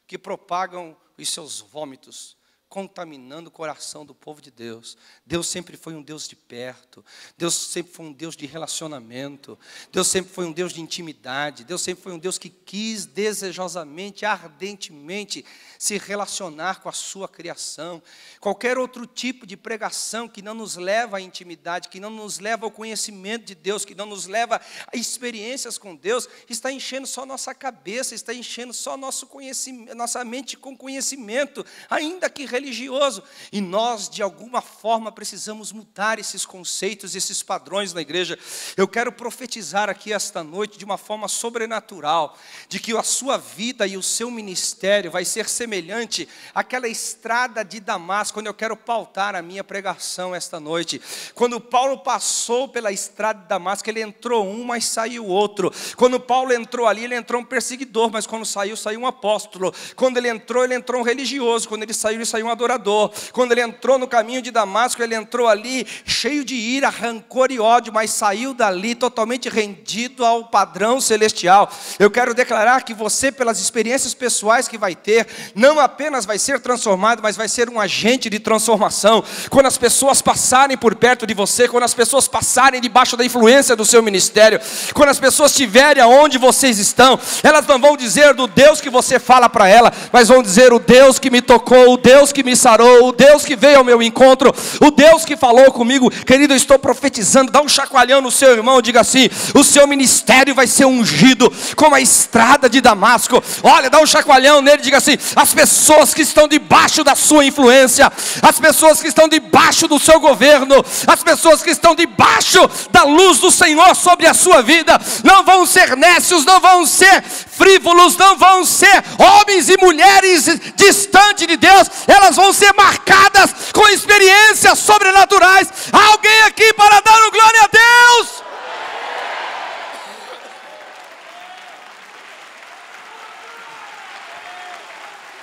S3: que propagam os seus vômitos, contaminando o coração do povo de Deus. Deus sempre foi um Deus de perto. Deus sempre foi um Deus de relacionamento. Deus sempre foi um Deus de intimidade. Deus sempre foi um Deus que quis desejosamente, ardentemente se relacionar com a sua criação. Qualquer outro tipo de pregação que não nos leva à intimidade, que não nos leva ao conhecimento de Deus, que não nos leva a experiências com Deus, está enchendo só nossa cabeça, está enchendo só nosso conhecimento, nossa mente com conhecimento, ainda que religioso. E nós, de alguma forma, precisamos mudar esses conceitos, esses padrões na igreja. Eu quero profetizar aqui esta noite de uma forma sobrenatural, de que a sua vida e o seu ministério vai ser semelhante àquela estrada de Damasco, quando eu quero pautar a minha pregação esta noite. Quando Paulo passou pela estrada de Damasco, ele entrou um, mas saiu outro. Quando Paulo entrou ali, ele entrou um perseguidor, mas quando saiu, saiu um apóstolo. Quando ele entrou um religioso. Quando ele saiu um adorador. Quando ele entrou no caminho de Damasco, ele entrou ali cheio de ira, rancor e ódio, mas saiu dali totalmente rendido ao padrão celestial. Eu quero declarar que você, pelas experiências pessoais que vai ter, não apenas vai ser transformado, mas vai ser um agente de transformação. Quando as pessoas passarem por perto de você, quando as pessoas passarem debaixo da influência do seu ministério, quando as pessoas estiverem aonde vocês estão, elas não vão dizer do Deus que você fala para ela, mas vão dizer: o Deus que me tocou, o Deus que me sarou, o Deus que veio ao meu encontro, o Deus que falou comigo. Querido, eu estou profetizando. Dá um chacoalhão no seu irmão, diga assim: o seu ministério vai ser ungido como a estrada de Damasco. Olha, dá um chacoalhão nele, diga assim: as pessoas que estão debaixo da sua influência, as pessoas que estão debaixo do seu governo, as pessoas que estão debaixo da luz do Senhor sobre a sua vida, não vão ser nécios, não vão ser frívolos, não vão ser homens e mulheres distantes de Deus. Elas vão ser marcadas com experiências sobrenaturais. Há alguém aqui para dar um glória a Deus?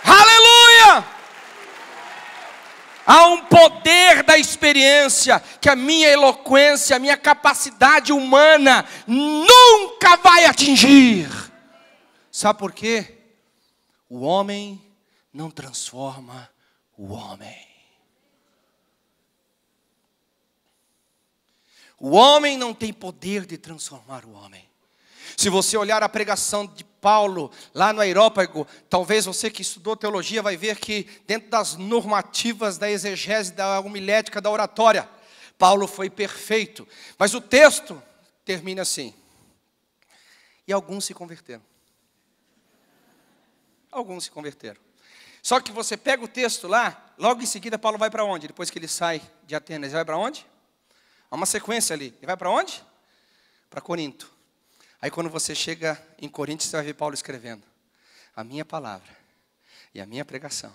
S3: Aleluia! Há um poder da experiência experiência que a minha eloquência, a minha capacidade humana nunca vai atingir. Sabe por quê? O homem não transforma o homem. O homem não tem poder de transformar o homem. Se você olhar a pregação de Paulo lá no Areópago, talvez você que estudou teologia vai ver que dentro das normativas da exegese, da homilética, da oratória, Paulo foi perfeito. Mas o texto termina assim: e alguns se converteram. Alguns se converteram. Só que você pega o texto lá, logo em seguida Paulo vai para onde? Depois que ele sai de Atenas, ele vai para onde? Há uma sequência ali. Ele vai para onde? Para Corinto. Aí quando você chega em Corinto, você vai ver Paulo escrevendo: a minha palavra e a minha pregação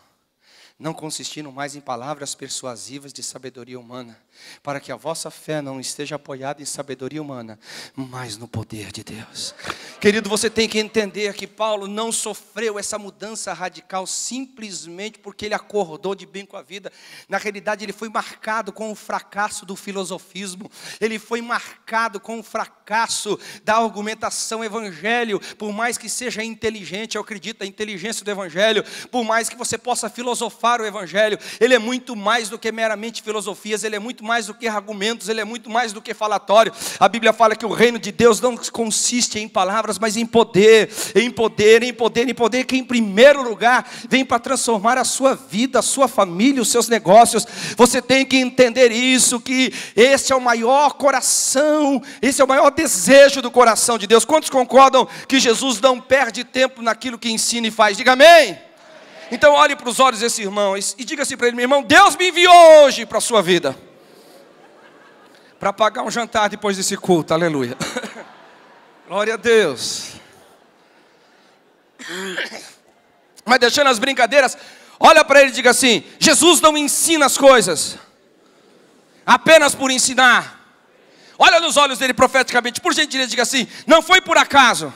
S3: não consistiram mais em palavras persuasivas de sabedoria humana, para que a vossa fé não esteja apoiada em sabedoria humana, mas no poder de Deus. Querido, você tem que entender que Paulo não sofreu essa mudança radical simplesmente porque ele acordou de bem com a vida. Na realidade, ele foi marcado com o fracasso do filosofismo. Ele foi marcado com o fracasso da argumentação evangelho. Por mais que seja inteligente, eu acredito na inteligência do evangelho. Por mais que você possa filosofar o evangelho, ele é muito mais do que meramente filosofias. Ele é muito mais do que argumentos. Ele é muito mais do que falatório. A Bíblia fala que o reino de Deus não consiste em palavras, mas em poder, em poder, em poder, em poder, que em primeiro lugar vem para transformar a sua vida, a sua família, os seus negócios. Você tem que entender isso, que esse é o maior coração, esse é o maior desejo do coração de Deus. Quantos concordam que Jesus não perde tempo naquilo que ensina e faz? Diga amém. Então olhe para os olhos desse irmão e diga assim para ele: meu irmão, Deus me enviou hoje para a sua vida, para pagar um jantar depois desse culto, aleluia. Glória a Deus. Mas deixando as brincadeiras, olha para ele e diga assim: Jesus não ensina as coisas apenas por ensinar. Olha nos olhos dele profeticamente, por gentileza, diga assim: não foi por acaso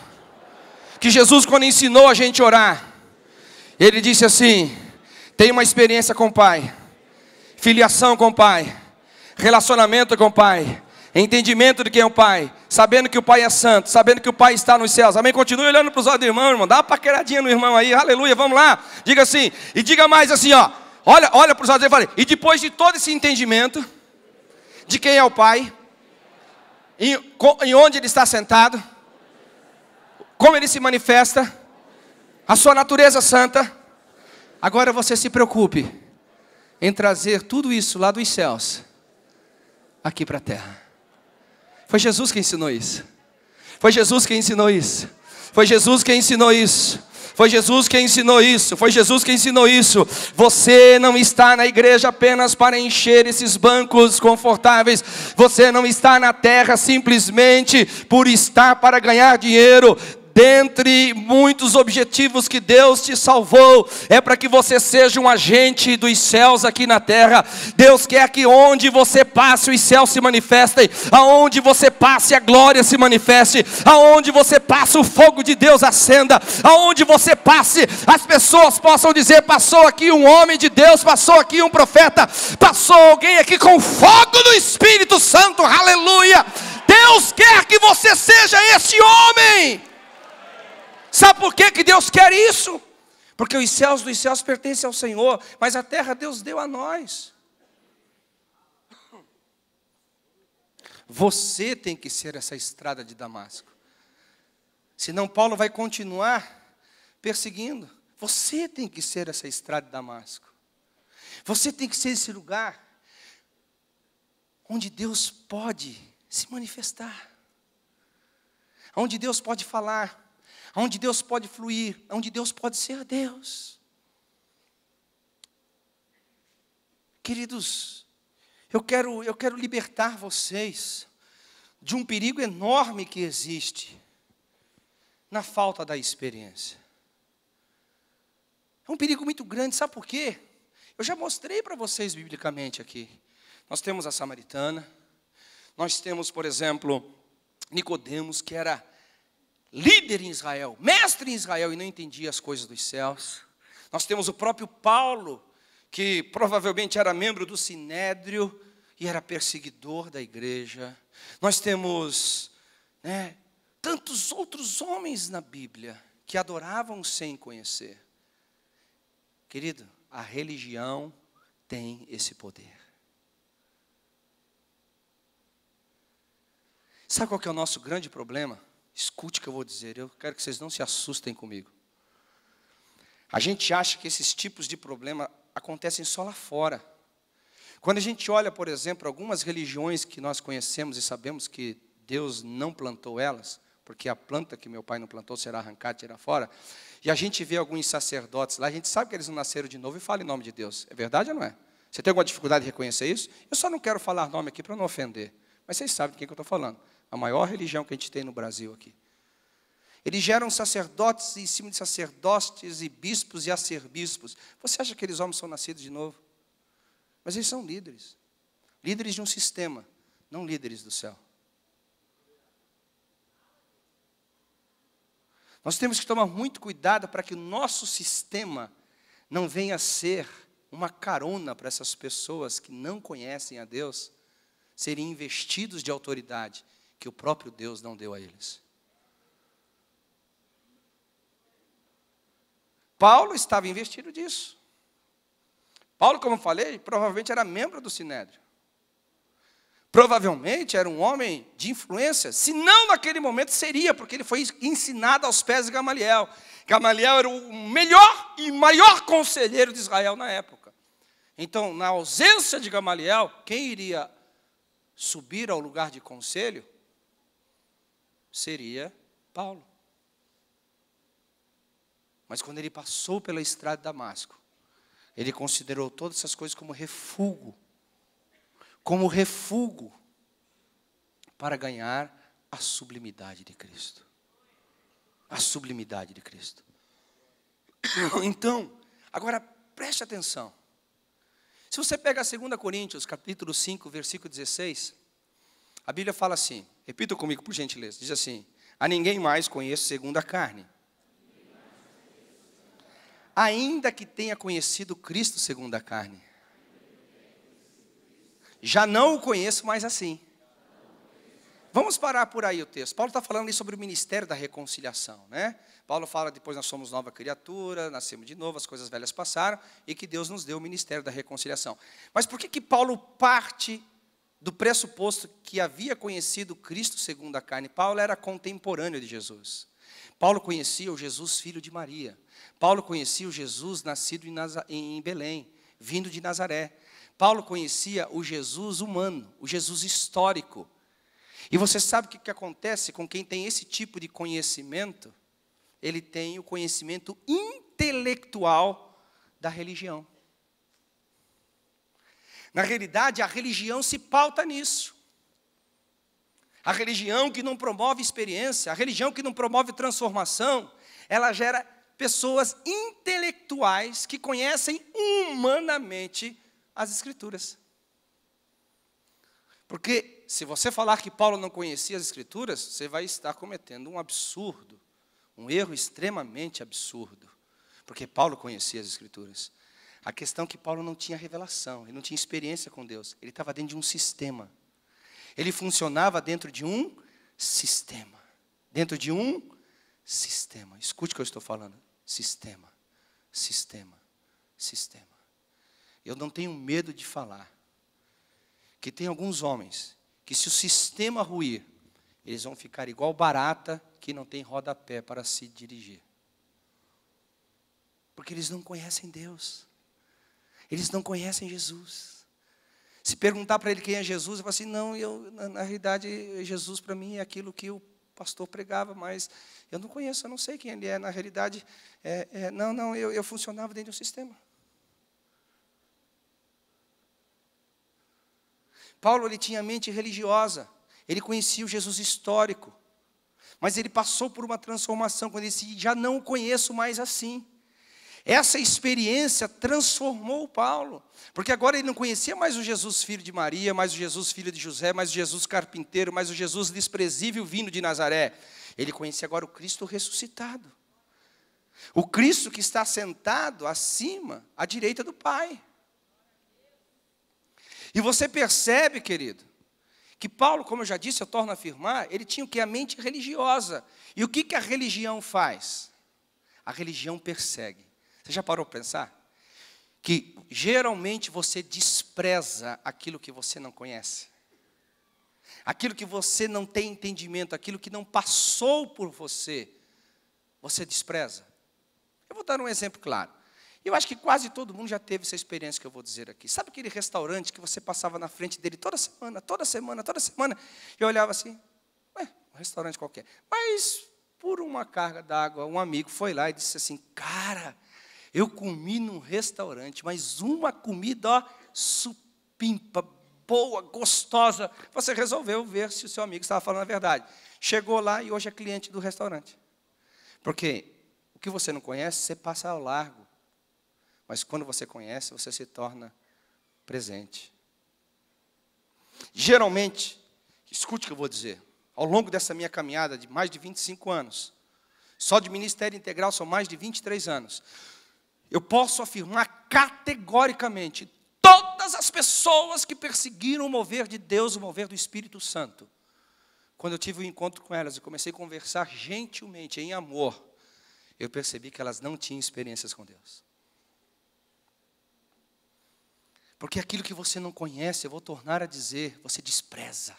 S3: que Jesus, quando ensinou a gente a orar, ele disse assim: tem uma experiência com o Pai, filiação com o Pai, relacionamento com o Pai, entendimento de quem é o Pai, sabendo que o Pai é santo, sabendo que o Pai está nos céus. Amém? Continue olhando para os olhos do irmão, dá uma paqueradinha no irmão aí, aleluia, vamos lá. Diga assim, e diga mais assim, ó, olha para os olhos dele e fale: e depois de todo esse entendimento de quem é o Pai, em onde ele está sentado, como ele se manifesta, a sua natureza santa, agora você se preocupe em trazer tudo isso lá dos céus aqui para a terra. Foi Jesus que ensinou isso. Foi Jesus que ensinou isso. Foi Jesus que ensinou isso. Foi Jesus que ensinou isso. Foi Jesus que ensinou isso. Você não está na igreja apenas para encher esses bancos confortáveis. Você não está na terra simplesmente por estar para ganhar dinheiro. Dentre muitos objetivos que Deus te salvou, é para que você seja um agente dos céus aqui na terra. Deus quer que onde você passe os céus se manifestem, aonde você passe a glória se manifeste, aonde você passe o fogo de Deus acenda, aonde você passe as pessoas possam dizer: passou aqui um homem de Deus, passou aqui um profeta, passou alguém aqui com fogo do Espírito Santo, aleluia. Deus quer que você seja esse homem. Sabe por que Deus quer isso? Porque os céus dos céus pertencem ao Senhor, mas a terra Deus deu a nós. Você tem que ser essa estrada de Damasco. Senão Paulo vai continuar perseguindo. Você tem que ser essa estrada de Damasco. Você tem que ser esse lugar onde Deus pode se manifestar, onde Deus pode falar, onde Deus pode fluir, onde Deus pode ser Deus. Queridos, eu quero libertar vocês de um perigo enorme que existe na falta da experiência. É um perigo muito grande, sabe por quê? Eu já mostrei para vocês biblicamente aqui. Nós temos a samaritana, nós temos, por exemplo, Nicodemos, que era líder em Israel, mestre em Israel, e não entendia as coisas dos céus. Nós temos o próprio Paulo, que provavelmente era membro do Sinédrio, e era perseguidor da igreja. Nós temos, tantos outros homens na Bíblia que adoravam sem conhecer. Querido, a religião tem esse poder. Sabe qual que é o nosso grande problema? Escute o que eu vou dizer, eu quero que vocês não se assustem comigo. A gente acha que esses tipos de problema acontecem só lá fora. Quando a gente olha, por exemplo, algumas religiões que nós conhecemos e sabemos que Deus não plantou elas, porque a planta que meu pai não plantou será arrancada e tirada fora, e a gente vê alguns sacerdotes lá, a gente sabe que eles não nasceram de novo e fala em nome de Deus. É verdade ou não é? Você tem alguma dificuldade de reconhecer isso? Eu só não quero falar nome aqui para não ofender, mas vocês sabem de quem que eu estou falando. A maior religião que a gente tem no Brasil aqui. Eles geram sacerdotes em cima de sacerdotes e bispos e arcebispos. Você acha que aqueles homens são nascidos de novo? Mas eles são líderes. Líderes de um sistema, não líderes do céu. Nós temos que tomar muito cuidado para que o nosso sistema não venha a ser uma carona para essas pessoas que não conhecem a Deus, serem investidos de autoridade que o próprio Deus não deu a eles. Paulo estava investido disso. Paulo, como eu falei, provavelmente era membro do Sinédrio. Provavelmente era um homem de influência. Se não naquele momento seria, porque ele foi ensinado aos pés de Gamaliel. Gamaliel era o melhor e maior conselheiro de Israel na época. Então, na ausência de Gamaliel, quem iria subir ao lugar de conselho seria Paulo. Mas quando ele passou pela estrada de Damasco, ele considerou todas essas coisas como refúgio para ganhar a sublimidade de Cristo. A sublimidade de Cristo. Então, agora preste atenção. Se você pega 2 Coríntios, capítulo 5, versículo 16, a Bíblia fala assim, repita comigo por gentileza, diz assim: a ninguém mais conheço segundo a carne, ainda que tenha conhecido Cristo segundo a carne, já não o conheço mais assim. Vamos parar por aí o texto. Paulo está falando ali sobre o ministério da reconciliação, né? Paulo fala, depois nós somos nova criatura, nascemos de novo, as coisas velhas passaram, e que Deus nos deu o ministério da reconciliação. Mas por que Paulo parte do pressuposto que havia conhecido Cristo segundo a carne? Paulo era contemporâneo de Jesus. Paulo conhecia o Jesus, filho de Maria. Paulo conhecia o Jesus nascido em Belém, vindo de Nazaré. Paulo conhecia o Jesus humano, o Jesus histórico. E você sabe o que acontece com quem tem esse tipo de conhecimento? Ele tem o conhecimento intelectual da religião. Na realidade, a religião se pauta nisso. A religião que não promove experiência, a religião que não promove transformação, ela gera pessoas intelectuais que conhecem humanamente as Escrituras. Porque se você falar que Paulo não conhecia as Escrituras, você vai estar cometendo um absurdo, um erro extremamente absurdo. Porque Paulo conhecia as Escrituras. A questão é que Paulo não tinha revelação, ele não tinha experiência com Deus, ele estava dentro de um sistema. Ele funcionava dentro de um sistema. Dentro de um sistema. Escute o que eu estou falando. Sistema, sistema, sistema. Eu não tenho medo de falar que tem alguns homens que, se o sistema ruir, eles vão ficar igual barata que não tem rodapé para se dirigir. Porque eles não conhecem Deus. Eles não conhecem Jesus. Se perguntar para ele quem é Jesus, ele fala assim: não, na realidade, Jesus para mim é aquilo que o pastor pregava, mas eu não conheço, eu não sei quem ele é. Na realidade, eu funcionava dentro de um sistema. Paulo, ele tinha mente religiosa, ele conhecia o Jesus histórico, mas ele passou por uma transformação, quando ele disse: já não o conheço mais assim. Essa experiência transformou Paulo, porque agora ele não conhecia mais o Jesus filho de Maria, mais o Jesus filho de José, mais o Jesus carpinteiro, mais o Jesus desprezível vindo de Nazaré. Ele conhecia agora o Cristo ressuscitado. O Cristo que está sentado acima, à direita do Pai. E você percebe, querido, que Paulo, como eu já disse, eu torno a afirmar, ele tinha o que? A mente religiosa. E o que a religião faz? A religião persegue. Você já parou para pensar? Que geralmente você despreza aquilo que você não conhece. Aquilo que você não tem entendimento, aquilo que não passou por você, você despreza. Eu vou dar um exemplo claro. Eu acho que quase todo mundo já teve essa experiência que eu vou dizer aqui. Sabe aquele restaurante que você passava na frente dele toda semana, e eu olhava assim, um restaurante qualquer. Mas, por uma carga d'água, um amigo foi lá e disse assim, cara, eu comi num restaurante, mas uma comida, ó, supimpa, boa, gostosa. Você resolveu ver se o seu amigo estava falando a verdade. Chegou lá e hoje é cliente do restaurante. Porque o que você não conhece, você passa ao largo. Mas quando você conhece, você se torna presente. Geralmente, escute o que eu vou dizer, ao longo dessa minha caminhada de mais de 25 anos, só de Ministério Integral são mais de 23 anos, eu posso afirmar categoricamente, todas as pessoas que perseguiram o mover de Deus, o mover do Espírito Santo, quando eu tive um encontro com elas e comecei a conversar gentilmente, em amor, eu percebi que elas não tinham experiências com Deus. Porque aquilo que você não conhece, eu vou tornar a dizer, você despreza.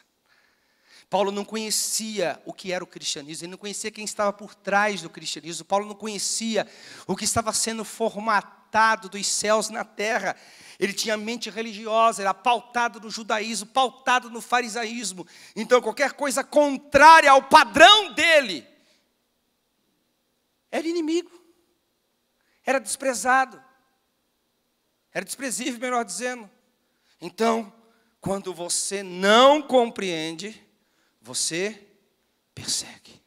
S3: Paulo não conhecia o que era o cristianismo, ele não conhecia quem estava por trás do cristianismo. Paulo não conhecia o que estava sendo formatado dos céus na terra. Ele tinha mente religiosa, era pautado no judaísmo, pautado no farisaísmo. Então, qualquer coisa contrária ao padrão dele, era inimigo, era desprezado. Era desprezível, melhor dizendo. Então, quando você não compreende, você persegue.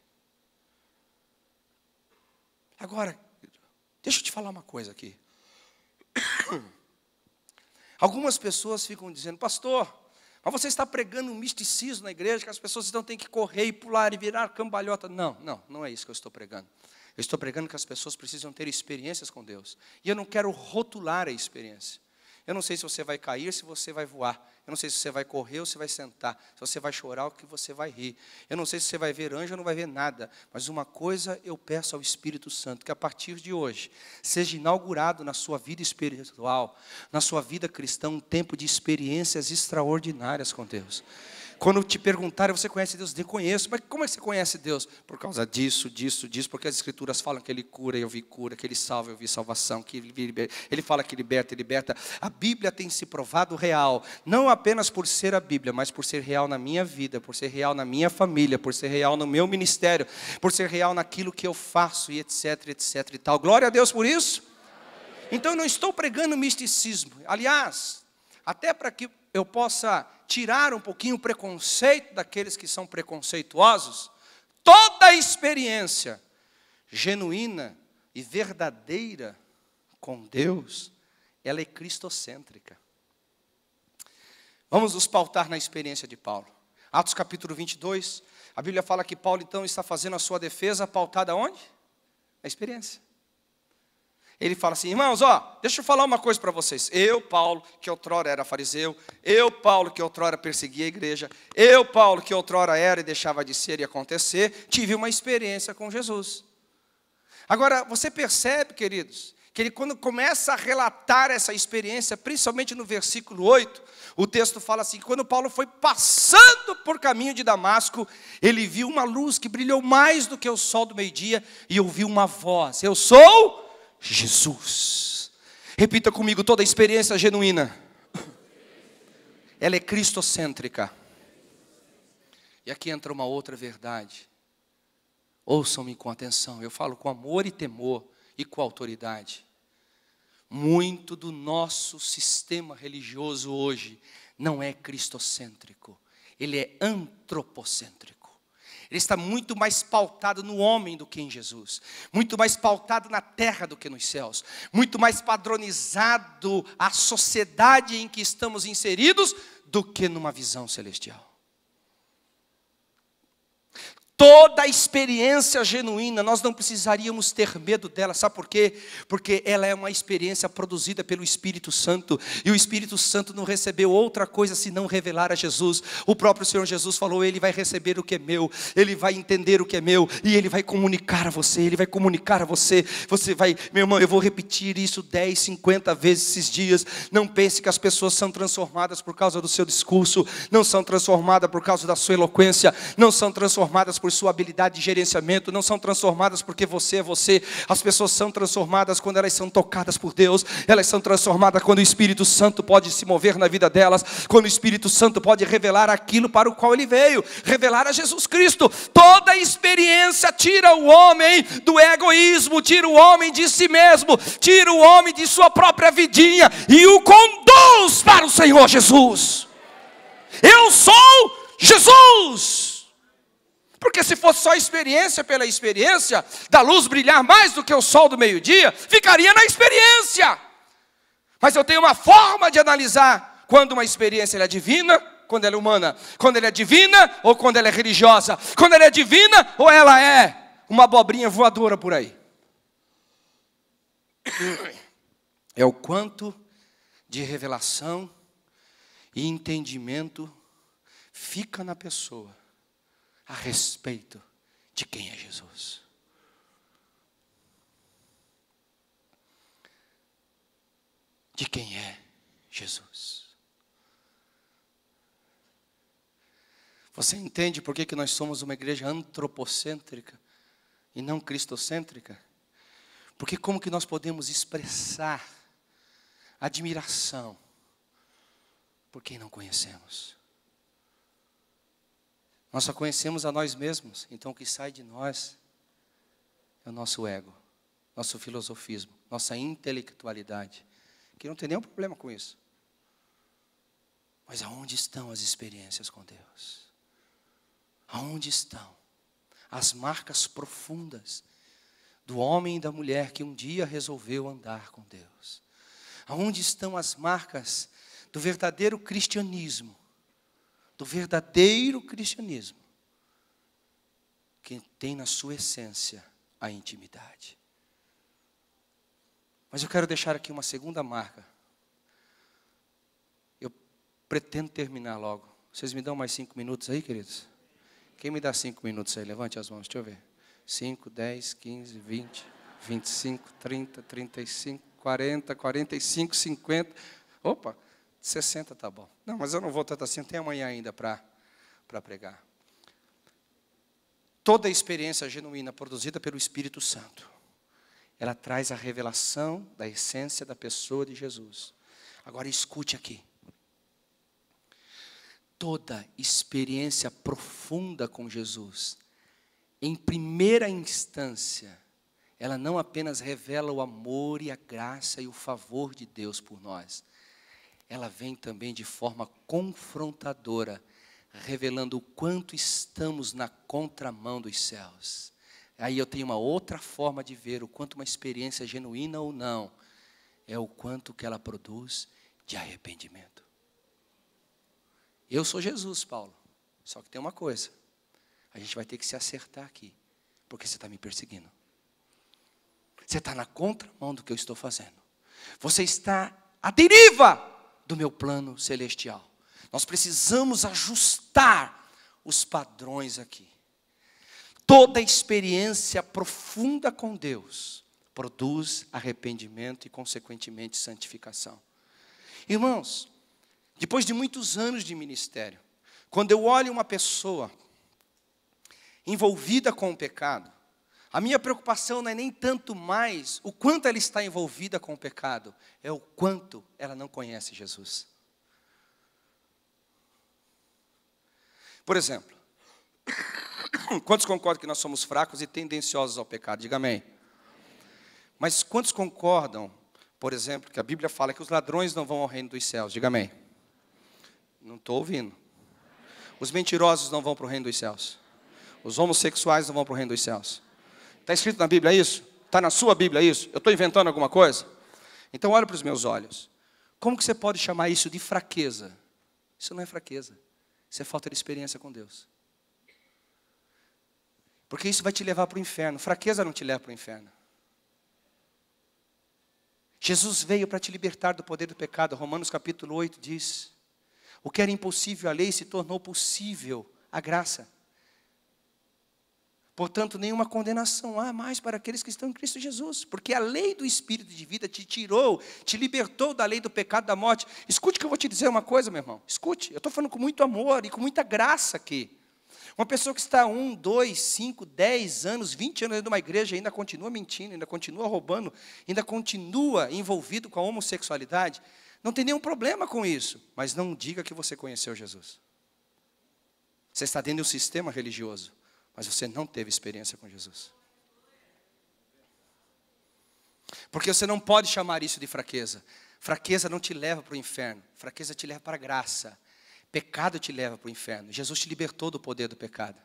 S3: Agora, deixa eu te falar uma coisa aqui. Algumas pessoas ficam dizendo, pastor, mas você está pregando um misticismo na igreja, que as pessoas então têm que correr e pular e virar cambalhota. Não é isso que eu estou pregando. Eu estou pregando que as pessoas precisam ter experiências com Deus. E eu não quero rotular a experiência. Eu não sei se você vai cair, se você vai voar. Eu não sei se você vai correr ou se vai sentar. Se você vai chorar ou que você vai rir. Eu não sei se você vai ver anjo ou não vai ver nada. Mas uma coisa eu peço ao Espírito Santo, que a partir de hoje, seja inaugurado na sua vida espiritual, na sua vida cristã, um tempo de experiências extraordinárias com Deus. Quando te perguntarem, você conhece Deus? Eu conheço. Mas como é que você conhece Deus? Por causa disso, porque as Escrituras falam que Ele cura, eu vi cura, que Ele salva, eu vi salvação, que Ele fala que liberta. A Bíblia tem se provado real, não apenas por ser a Bíblia, mas por ser real na minha vida, por ser real na minha família, por ser real no meu ministério, por ser real naquilo que eu faço, e etc e tal. Glória a Deus por isso. Então, eu não estou pregando misticismo. Aliás, até para que eu possa tirar um pouquinho o preconceito daqueles que são preconceituosos, toda experiência genuína e verdadeira com Deus, ela é cristocêntrica. Vamos nos pautar na experiência de Paulo. Atos capítulo 22, a Bíblia fala que Paulo então está fazendo a sua defesa pautada onde? Na experiência. Ele fala assim, irmãos, deixa eu falar uma coisa para vocês. Eu, Paulo, que outrora era fariseu. Eu, Paulo, que outrora perseguia a igreja. Eu, Paulo, que outrora era e deixava de ser e acontecer. Tive uma experiência com Jesus. Agora, você percebe, queridos, que ele quando começa a relatar essa experiência, principalmente no versículo 8, o texto fala assim, quando Paulo foi passando por caminho de Damasco, ele viu uma luz que brilhou mais do que o sol do meio-dia e ouviu uma voz, eu sou Jesus. Repita comigo, toda experiência genuína, ela é cristocêntrica. E aqui entra uma outra verdade. Ouçam-me com atenção, eu falo com amor e temor e com autoridade. Muito do nosso sistema religioso hoje não é cristocêntrico, ele é antropocêntrico. Ele está muito mais pautado no homem do que em Jesus. Muito mais pautado na terra do que nos céus. Muito mais padronizado à sociedade em que estamos inseridos do que numa visão celestial. Toda experiência genuína, nós não precisaríamos ter medo dela, sabe por quê? Porque ela é uma experiência produzida pelo Espírito Santo, e o Espírito Santo não recebeu outra coisa senão revelar a Jesus. O próprio Senhor Jesus falou, Ele vai receber o que é meu, Ele vai entender o que é meu, e Ele vai comunicar a você, Ele vai comunicar a você. Você vai, meu irmão, eu vou repetir isso 10, 50 vezes esses dias. Não pense que as pessoas são transformadas por causa do seu discurso, não são transformadas por causa da sua eloquência, não são transformadas por sua habilidade de gerenciamento, não são transformadas porque você é você. As pessoas são transformadas quando elas são tocadas por Deus, elas são transformadas quando o Espírito Santo pode se mover na vida delas, quando o Espírito Santo pode revelar aquilo para o qual ele veio, revelar a Jesus Cristo. Toda experiência tira o homem do egoísmo, tira o homem de si mesmo, tira o homem de sua própria vidinha e o conduz para o Senhor Jesus. Eu sou Jesus. Porque se fosse só experiência pela experiência, da luz brilhar mais do que o sol do meio-dia, ficaria na experiência. Mas eu tenho uma forma de analisar quando uma experiência é divina, quando ela é humana, quando ela é divina ou quando ela é religiosa, quando ela é divina ou ela é uma abobrinha voadora por aí. É o quanto de revelação e entendimento fica na pessoa a respeito de quem é Jesus. De quem é Jesus. Você entende por que nós somos uma igreja antropocêntrica e não cristocêntrica? Porque como que nós podemos expressar admiração por quem não conhecemos? Nós só conhecemos a nós mesmos, então o que sai de nós é o nosso ego, nosso filosofismo, nossa intelectualidade, que não tem nenhum problema com isso. Mas aonde estão as experiências com Deus? Aonde estão as marcas profundas do homem e da mulher que um dia resolveu andar com Deus? Aonde estão as marcas do verdadeiro cristianismo? Do verdadeiro cristianismo, que tem na sua essência a intimidade. Mas eu quero deixar aqui uma segunda marca. Eu pretendo terminar logo. Vocês me dão mais 5 minutos aí, queridos? Quem me dá 5 minutos aí? Levante as mãos, deixa eu ver. 5, 10, 15, 20, 25, 30, 35, 40, 45, 50. Opa! 60 tá bom. Não, mas eu não vou tanto assim, tem amanhã ainda para pregar. Toda experiência genuína produzida pelo Espírito Santo, ela traz a revelação da essência da pessoa de Jesus. Agora escute aqui. Toda experiência profunda com Jesus, em primeira instância, ela não apenas revela o amor e a graça e o favor de Deus por nós, ela vem também de forma confrontadora, revelando o quanto estamos na contramão dos céus. Aí eu tenho uma outra forma de ver o quanto uma experiência genuína ou não, é o quanto que ela produz de arrependimento. Eu sou Jesus, Paulo, só que tem uma coisa, a gente vai ter que se acertar aqui, porque você está me perseguindo. Você está na contramão do que eu estou fazendo. Você está à deriva do meu plano celestial. Nós precisamos ajustar os padrões aqui. Toda experiência profunda com Deus produz arrependimento e, consequentemente, santificação. Irmãos, depois de muitos anos de ministério, quando eu olho uma pessoa envolvida com o pecado, a minha preocupação não é nem tanto mais o quanto ela está envolvida com o pecado, é o quanto ela não conhece Jesus. Por exemplo, quantos concordam que nós somos fracos e tendenciosos ao pecado? Diga amém. Mas quantos concordam, por exemplo, que a Bíblia fala que os ladrões não vão ao reino dos céus? Diga amém. Não estou ouvindo. Os mentirosos não vão para o reino dos céus. Os homossexuais não vão para o reino dos céus. Está escrito na Bíblia isso? Está na sua Bíblia isso? Eu estou inventando alguma coisa? Então olha para os meus olhos. Como que você pode chamar isso de fraqueza? Isso não é fraqueza. Isso é falta de experiência com Deus. Porque isso vai te levar para o inferno. Fraqueza não te leva para o inferno. Jesus veio para te libertar do poder do pecado. Romanos capítulo 8 diz: o que era impossível à lei se tornou possível à graça. Portanto, nenhuma condenação há mais para aqueles que estão em Cristo Jesus. Porque a lei do Espírito de vida te tirou, te libertou da lei do pecado e da morte. Escute que eu vou te dizer uma coisa, meu irmão. Escute, eu estou falando com muito amor e com muita graça aqui. Uma pessoa que está 1, 2, 5, 10 anos, 20 anos dentro de uma igreja, ainda continua mentindo, ainda continua roubando, ainda continua envolvido com a homossexualidade, não tem nenhum problema com isso. Mas não diga que você conheceu Jesus. Você está dentro de um sistema religioso, mas você não teve experiência com Jesus. Porque você não pode chamar isso de fraqueza. Fraqueza não te leva para o inferno. Fraqueza te leva para a graça. Pecado te leva para o inferno. Jesus te libertou do poder do pecado.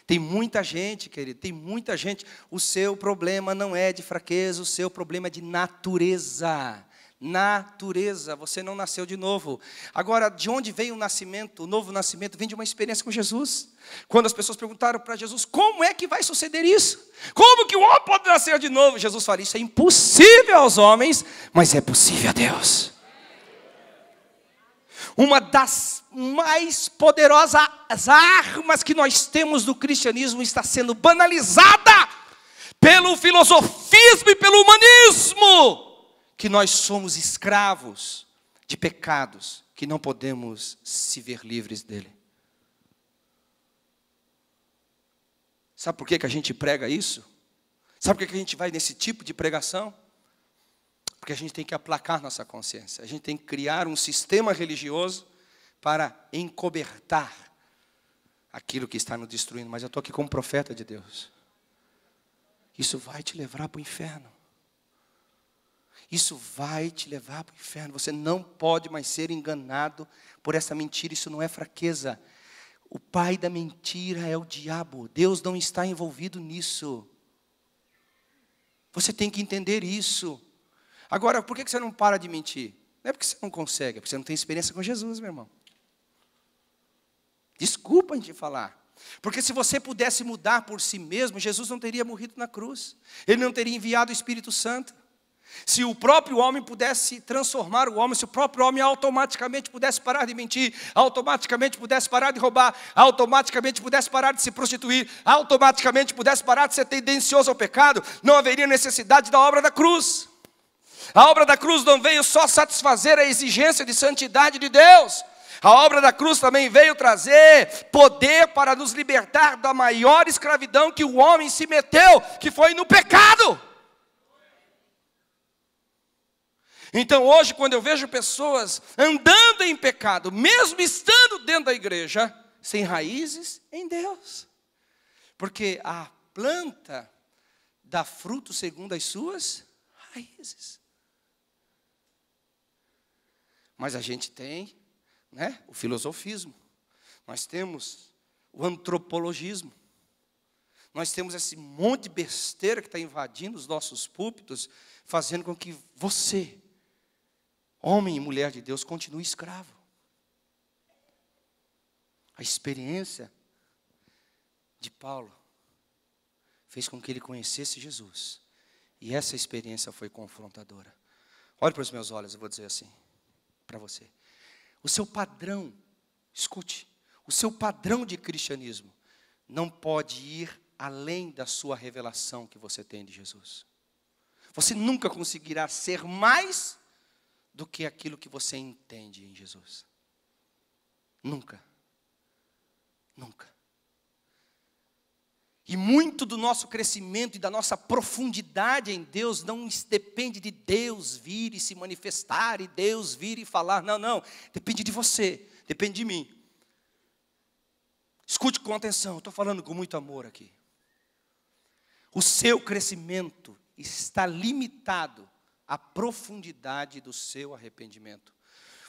S3: Tem muita gente, querido, tem muita gente. O seu problema não é de fraqueza, o seu problema é de natureza. Natureza, você não nasceu de novo. Agora, de onde vem o nascimento? O novo nascimento vem de uma experiência com Jesus. Quando as pessoas perguntaram para Jesus, como é que vai suceder isso? Como que o homem pode nascer de novo? Jesus fala, isso é impossível aos homens, mas é possível a Deus. Uma das mais poderosas armas que nós temos do cristianismo está sendo banalizada pelo filosofismo e pelo humanismo. Que nós somos escravos de pecados que não podemos se ver livres dele. Sabe por que a gente prega isso? Sabe por que a gente vai nesse tipo de pregação? Porque a gente tem que aplacar nossa consciência. A gente tem que criar um sistema religioso para encobertar aquilo que está nos destruindo. Mas eu estou aqui como profeta de Deus. Isso vai te levar para o inferno. Isso vai te levar para o inferno. Você não pode mais ser enganado por essa mentira. Isso não é fraqueza. O pai da mentira é o diabo. Deus não está envolvido nisso. Você tem que entender isso. Agora, por que você não para de mentir? Não é porque você não consegue, é porque você não tem experiência com Jesus, meu irmão. Desculpa a gente falar. Porque se você pudesse mudar por si mesmo, Jesus não teria morrido na cruz. Ele não teria enviado o Espírito Santo. Se o próprio homem pudesse transformar o homem, se o próprio homem automaticamente pudesse parar de mentir, automaticamente pudesse parar de roubar, automaticamente pudesse parar de se prostituir, automaticamente pudesse parar de ser tendencioso ao pecado, não haveria necessidade da obra da cruz. A obra da cruz não veio só satisfazer a exigência de santidade de Deus. A obra da cruz também veio trazer poder para nos libertar da maior escravidão que o homem se meteu, que foi no pecado. Então hoje, quando eu vejo pessoas andando em pecado, mesmo estando dentro da igreja, sem raízes em Deus. Porque a planta dá fruto segundo as suas raízes. Mas a gente tem, o filosofismo. Nós temos o antropologismo. Nós temos esse monte de besteira que está invadindo os nossos púlpitos, fazendo com que você, homem e mulher de Deus, continue escravo. A experiência de Paulo fez com que ele conhecesse Jesus. E essa experiência foi confrontadora. Olhe para os meus olhos, eu vou dizer assim para você. O seu padrão, escute, o seu padrão de cristianismo não pode ir além da sua revelação que você tem de Jesus. Você nunca conseguirá ser mais do que aquilo que você entende em Jesus. Nunca. Nunca. E muito do nosso crescimento e da nossa profundidade em Deus não depende de Deus vir e se manifestar, e Deus vir e falar. Não, não. Depende de você, depende de mim. Escute com atenção, estou falando com muito amor aqui. O seu crescimento está limitado à profundidade do seu arrependimento.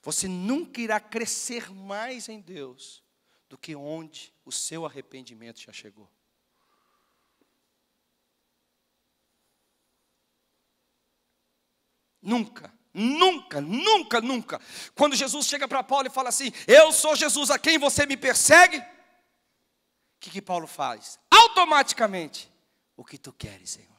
S3: Você nunca irá crescer mais em Deus do que onde o seu arrependimento já chegou. Nunca, nunca, nunca, nunca. Quando Jesus chega para Paulo e fala assim: eu sou Jesus a quem você me persegue. O que Paulo faz? automaticamente, o que tu queres, Senhor?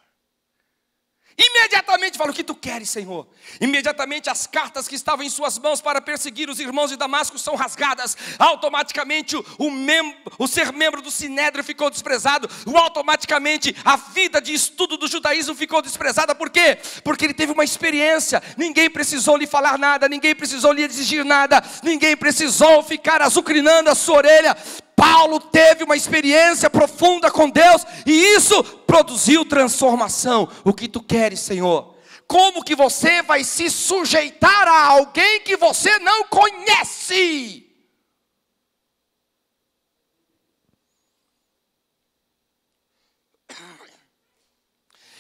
S3: Imediatamente fala, o que tu queres, Senhor? Imediatamente as cartas que estavam em suas mãos para perseguir os irmãos de Damasco são rasgadas. Automaticamente o ser membro do Sinédrio ficou desprezado. Automaticamente a vida de estudo do judaísmo ficou desprezada. Por quê? Porque ele teve uma experiência. Ninguém precisou lhe falar nada, ninguém precisou lhe exigir nada, ninguém precisou ficar azucrinando a sua orelha. Paulo teve uma experiência profunda com Deus e isso produziu transformação. O que tu queres, Senhor? Como que você vai se sujeitar a alguém que você não conhece?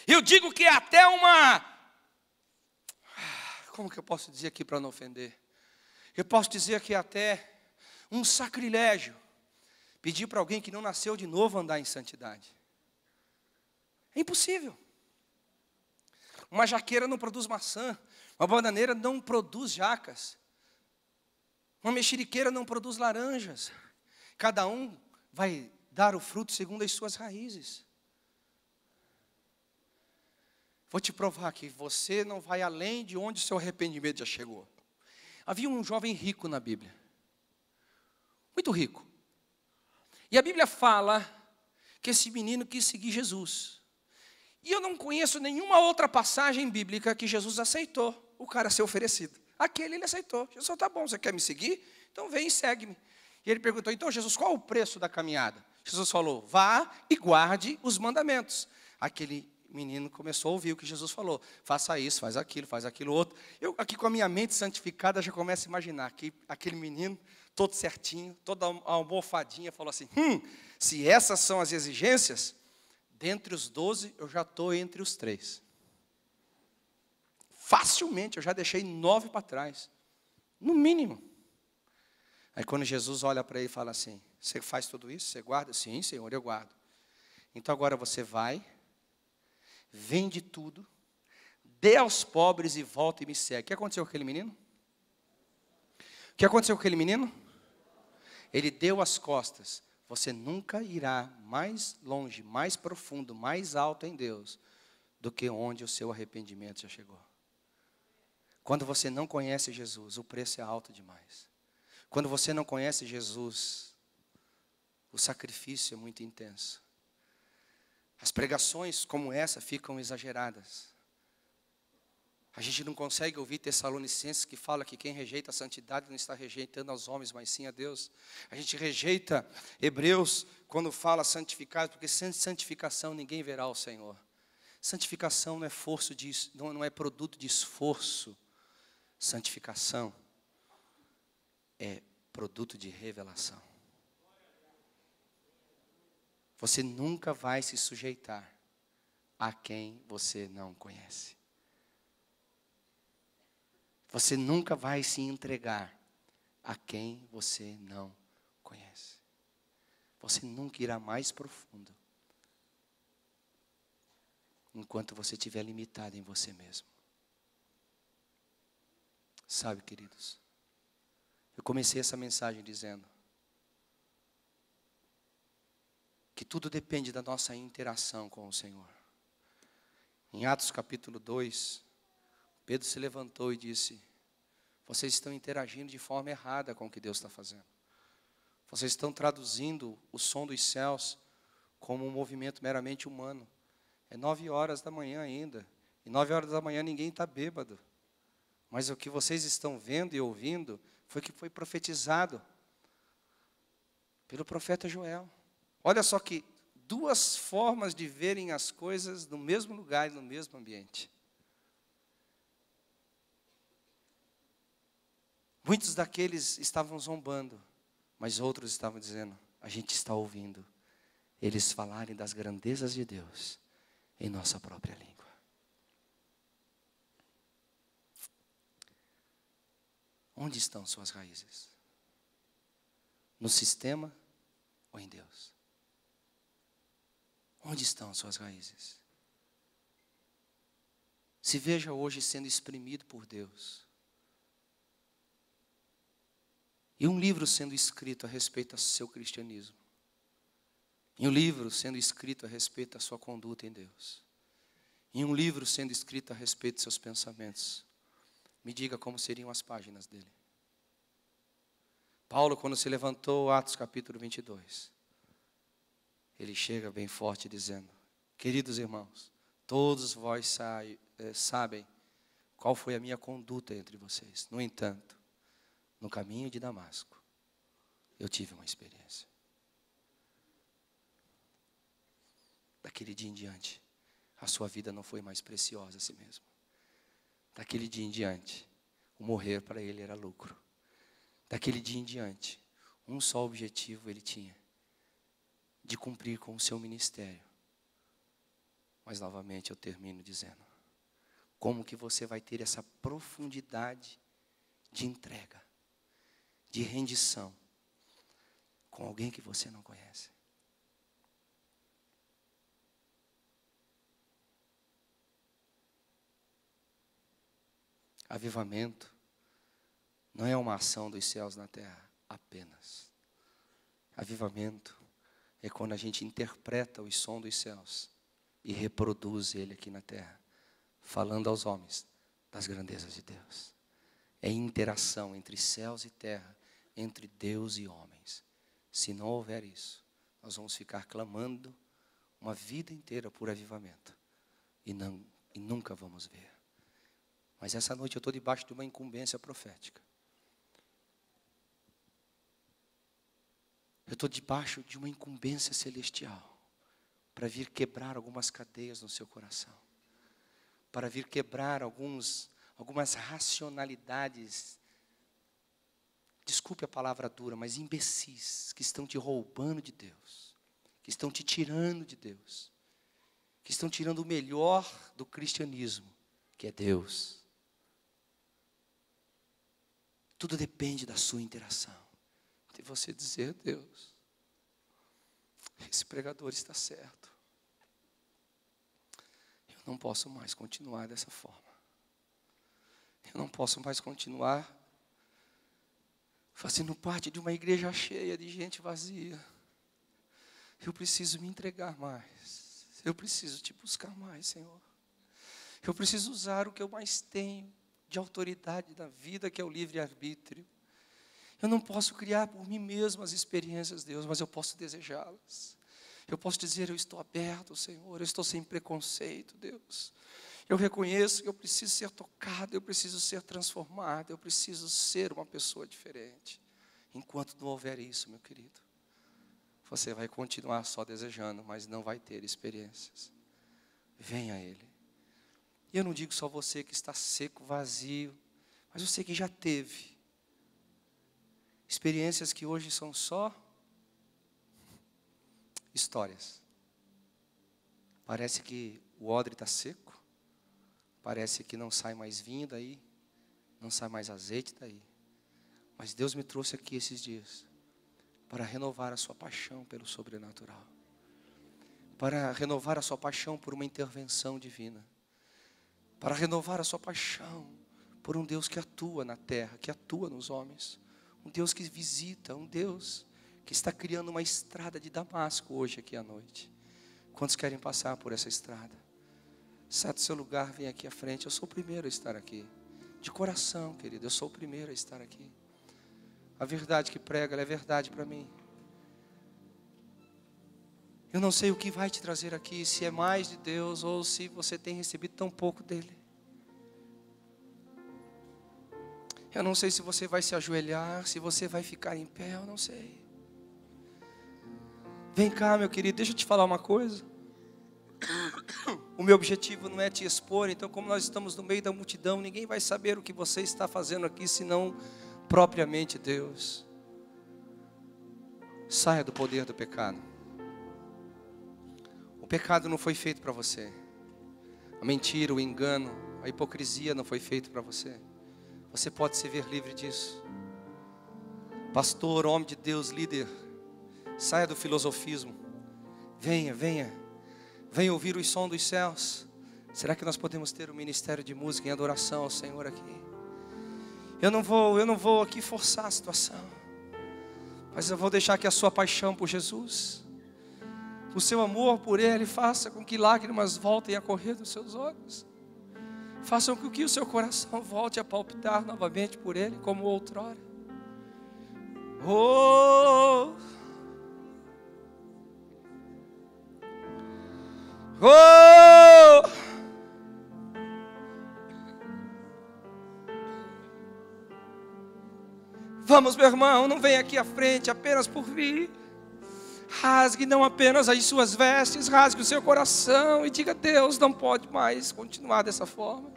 S3: Eu digo que é até uma... Como que eu posso dizer aqui para não ofender? Eu posso dizer que é até um sacrilégio pedir para alguém que não nasceu de novo andar em santidade. É impossível. Uma jaqueira não produz maçã. Uma bananeira não produz jacas. Uma mexeriqueira não produz laranjas. Cada um vai dar o fruto segundo as suas raízes. Vou te provar que você não vai além de onde o seu arrependimento já chegou. Havia um jovem rico na Bíblia. Muito rico. E a Bíblia fala que esse menino quis seguir Jesus. E eu não conheço nenhuma outra passagem bíblica que Jesus aceitou o cara ser oferecido. Aquele ele aceitou. Jesus falou, tá bom, você quer me seguir? Então vem e segue-me. E ele perguntou, então Jesus, qual é o preço da caminhada? Jesus falou, vá e guarde os mandamentos. Aquele menino começou a ouvir o que Jesus falou. Faça isso, faz aquilo outro. Eu aqui com a minha mente santificada já começo a imaginar que aquele menino todo certinho, toda almofadinha, falou assim, se essas são as exigências, dentre os 12, eu já estou entre os 3. Facilmente, eu já deixei 9 para trás, no mínimo. Aí quando Jesus olha para ele e fala assim, você faz tudo isso? Você guarda? Sim, Senhor, eu guardo. Então agora você vai, vende tudo, dê aos pobres e volta e me segue. O que aconteceu com aquele menino? O que aconteceu com aquele menino? Ele deu as costas. Você nunca irá mais longe, mais profundo, mais alto em Deus do que onde o seu arrependimento já chegou. Quando você não conhece Jesus, o preço é alto demais. Quando você não conhece Jesus, o sacrifício é muito intenso. As pregações como essa ficam exageradas. A gente não consegue ouvir Tessalonicenses que fala que quem rejeita a santidade não está rejeitando aos homens, mas sim a Deus. A gente rejeita Hebreus quando fala santificado, porque sem santificação ninguém verá o Senhor. Santificação não é não é produto de esforço. Santificação é produto de revelação. Você nunca vai se sujeitar a quem você não conhece. Você nunca vai se entregar a quem você não conhece. Você nunca irá mais profundo enquanto você estiver limitado em você mesmo. Sabe, queridos, eu comecei essa mensagem dizendo que tudo depende da nossa interação com o Senhor. Em Atos capítulo 2, Pedro se levantou e disse, vocês estão interagindo de forma errada com o que Deus está fazendo. Vocês estão traduzindo o som dos céus como um movimento meramente humano. É 9 horas da manhã ainda. E 9 horas da manhã ninguém está bêbado. Mas o que vocês estão vendo e ouvindo foi que foi profetizado pelo profeta Joel. Olha só que 2 formas de verem as coisas no mesmo lugar e no mesmo ambiente. Muitos daqueles estavam zombando, mas outros estavam dizendo, a gente está ouvindo eles falarem das grandezas de Deus em nossa própria língua. Onde estão suas raízes? No sistema ou em Deus? Onde estão suas raízes? Se veja hoje sendo exprimido por Deus. E um livro sendo escrito a respeito do seu cristianismo. em um livro sendo escrito a respeito da sua conduta em Deus, em um livro sendo escrito a respeito dos seus pensamentos, me diga como seriam as páginas dele. Paulo, quando se levantou, Atos capítulo 22, ele chega bem forte dizendo: queridos irmãos, todos vós sabem qual foi a minha conduta entre vocês. No entanto, no caminho de Damasco, eu tive uma experiência. Daquele dia em diante, a sua vida não foi mais preciosa a si mesmo. Daquele dia em diante, o morrer para ele era lucro. Daquele dia em diante, um só objetivo ele tinha: de cumprir com o seu ministério. Mas novamente eu termino dizendo: como que você vai ter essa profundidade de entrega, de rendição, com alguém que você não conhece? Avivamento não é uma ação dos céus na terra apenas. Avivamento é quando a gente interpreta o som dos céus e reproduz ele aqui na terra, falando aos homens das grandezas de Deus. É interação entre céus e terra, entre Deus e homens. Se não houver isso, nós vamos ficar clamando uma vida inteira por avivamento e nunca vamos ver. Mas essa noite eu estou debaixo de uma incumbência profética. Eu estou debaixo de uma incumbência celestial para vir quebrar algumas cadeias no seu coração, para vir quebrar algumas racionalidades, desculpe a palavra dura, mas imbecis, que estão te roubando de Deus, que estão te tirando de Deus, que estão tirando o melhor do cristianismo, que é Deus. Tudo depende da sua interação. De você dizer: Deus, esse pregador está certo. Eu não posso mais continuar dessa forma. Eu não posso mais continuar fazendo parte de uma igreja cheia de gente vazia. Eu preciso me entregar mais. Eu preciso te buscar mais, Senhor. Eu preciso usar o que eu mais tenho de autoridade da vida, que é o livre-arbítrio. Eu não posso criar por mim mesmo as experiências, Deus, mas eu posso desejá-las. Eu posso dizer: eu estou aberto, Senhor, eu estou sem preconceito, Deus. Eu reconheço que eu preciso ser tocado, eu preciso ser transformado, eu preciso ser uma pessoa diferente. Enquanto não houver isso, meu querido, você vai continuar só desejando, mas não vai ter experiências. Venha a Ele. E eu não digo só você que está seco, vazio, mas você que já teve experiências que hoje são só histórias. Parece que o odre está seco, parece que não sai mais vinho daí, não sai mais azeite daí. Mas Deus me trouxe aqui esses dias para renovar a sua paixão pelo sobrenatural, para renovar a sua paixão por uma intervenção divina, para renovar a sua paixão por um Deus que atua na terra, que atua nos homens, um Deus que visita, um Deus que está criando uma estrada de Damasco hoje aqui à noite. Quantos querem passar por essa estrada? Sai do seu lugar, vem aqui à frente. Eu sou o primeiro a estar aqui. De coração, querido, eu sou o primeiro a estar aqui. A verdade que prega, ela é verdade para mim. Eu não sei o que vai te trazer aqui, se é mais de Deus ou se você tem recebido tão pouco dele. Eu não sei se você vai se ajoelhar, se você vai ficar em pé, eu não sei. Vem cá, meu querido, deixa eu te falar uma coisa. O meu objetivo não é te expor, então como nós estamos no meio da multidão, ninguém vai saber o que você está fazendo aqui, senão propriamente Deus. Saia do poder do pecado. O pecado não foi feito para você. A mentira, o engano, a hipocrisia não foi feito para você. Você pode se ver livre disso. Pastor, homem de Deus, líder, saia do filosofismo. Venha ouvir o som dos céus. Será que nós podemos ter um ministério de música em adoração ao Senhor aqui? Eu não vou aqui forçar a situação, mas eu vou deixar que a sua paixão por Jesus, o seu amor por Ele faça com que lágrimas voltem a correr dos seus olhos. Façam com que o seu coração volte a palpitar novamente por Ele como outrora. Oh! Oh! Vamos, meu irmão, não venha aqui à frente apenas por vir. Rasgue não apenas as suas vestes, rasgue o seu coração e diga: Deus, não pode mais continuar dessa forma.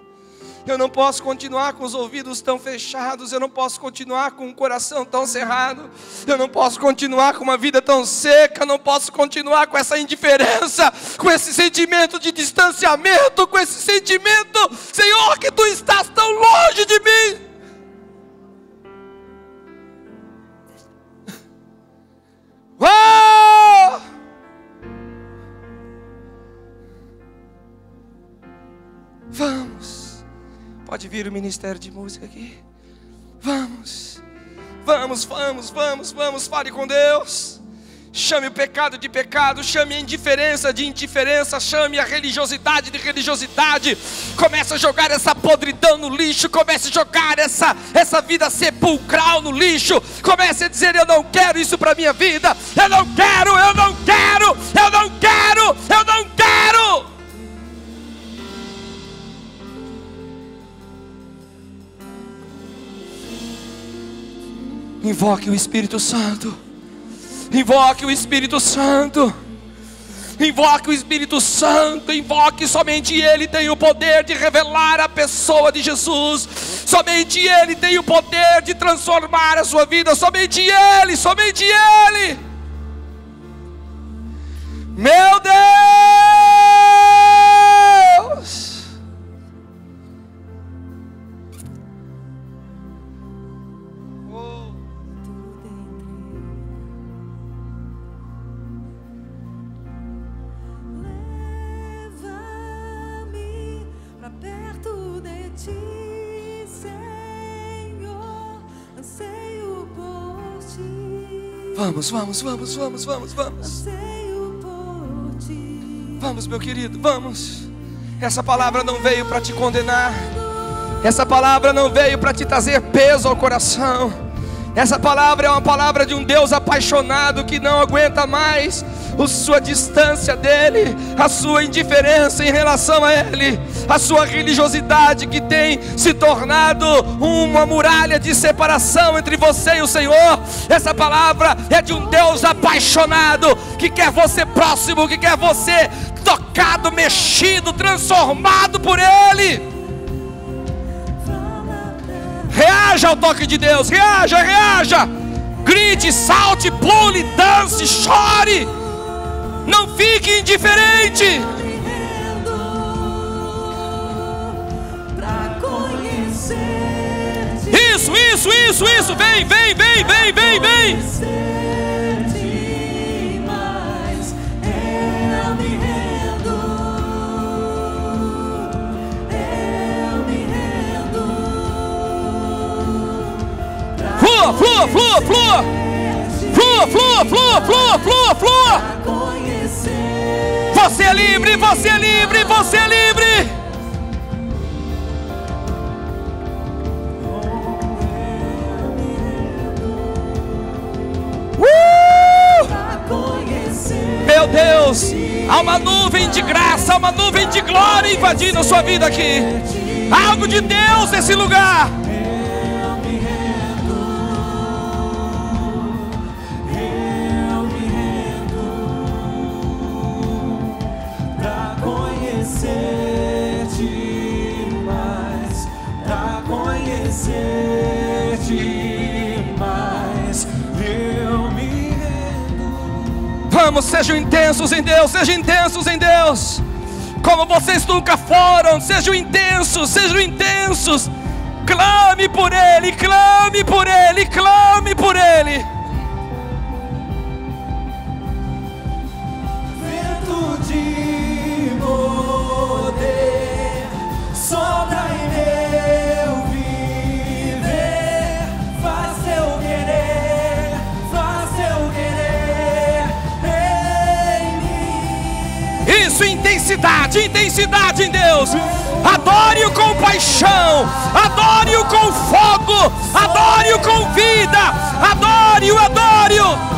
S3: Eu não posso continuar com os ouvidos tão fechados, eu não posso continuar com o coração tão cerrado, eu não posso continuar com uma vida tão seca, eu não posso continuar com essa indiferença, com esse sentimento de distanciamento, com esse sentimento, Senhor, que Tu estás tão longe de mim. Oh! Vamos. Pode vir o ministério de música aqui. Vamos. Vamos, vamos, vamos, vamos. Fale com Deus. Chame o pecado de pecado. Chame a indiferença de indiferença. Chame a religiosidade de religiosidade. Comece a jogar essa podridão no lixo. Comece a jogar essa vida sepulcral no lixo. Comece a dizer: eu não quero isso para minha vida. Eu não quero, eu não quero, eu não quero, eu não quero. Invoque o Espírito Santo. Invoque o Espírito Santo. Invoque o Espírito Santo. Invoque, somente Ele tem o poder de revelar a pessoa de Jesus. Somente Ele tem o poder de transformar a sua vida. Somente Ele, somente Ele. Meu Deus. Vamos, vamos, vamos, vamos, vamos, vamos. Vamos, meu querido, vamos. Essa palavra não veio para te condenar. Essa palavra não veio para te trazer peso ao coração. Essa palavra é uma palavra de um Deus apaixonado que não aguenta mais a sua distância dEle, a sua indiferença em relação a Ele, a sua religiosidade que tem se tornado uma muralha de separação entre você e o Senhor. Essa palavra é de um Deus apaixonado que quer você próximo, que quer você tocado, mexido, transformado por Ele. Reaja ao toque de Deus, reaja, reaja. Grite, salte, pule, dance, chore. Não fique indiferente. Isso, isso, isso, isso. Vem, vem, vem, vem, vem, vem. Flua, flua, flua, flua. Flua, flua, flua, flua, flua, flua. Você é livre, você é livre, você é livre. Meu Deus, há uma nuvem de graça, há uma nuvem de glória invadindo a sua vida aqui. Algo de Deus nesse lugar. Vamos, sejam intensos em Deus, sejam intensos em Deus, como vocês nunca foram. Sejam intensos, sejam intensos. Clame por Ele, clame por Ele, clame por Ele.
S1: Vento de poder sopra em meu viver, faz eu querer, faz eu querer em mim.
S3: intensidade, intensidade em Deus. Adore-o com paixão, adore-o com fogo, adore-o com vida, adore-o, adore-o.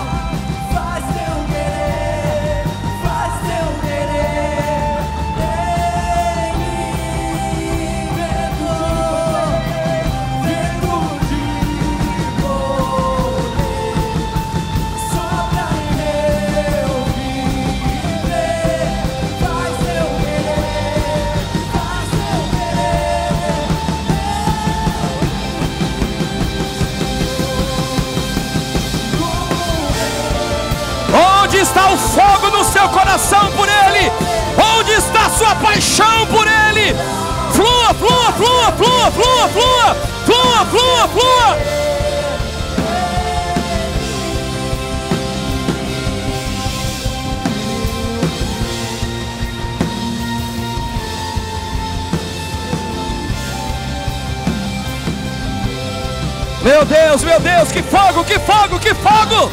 S3: Onde está o fogo no seu coração por Ele? Onde está a sua paixão por Ele? Flua, flua, flua, flua, flua, flua, flua, flua, flua. Meu Deus, que fogo, que fogo, que fogo!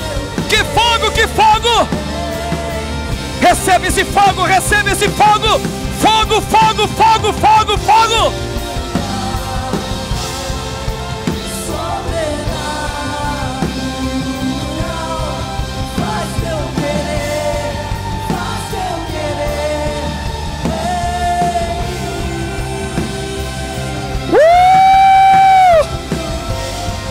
S3: Que fogo, que fogo! Recebe esse fogo, recebe esse fogo! Fogo, fogo, fogo, fogo, fogo!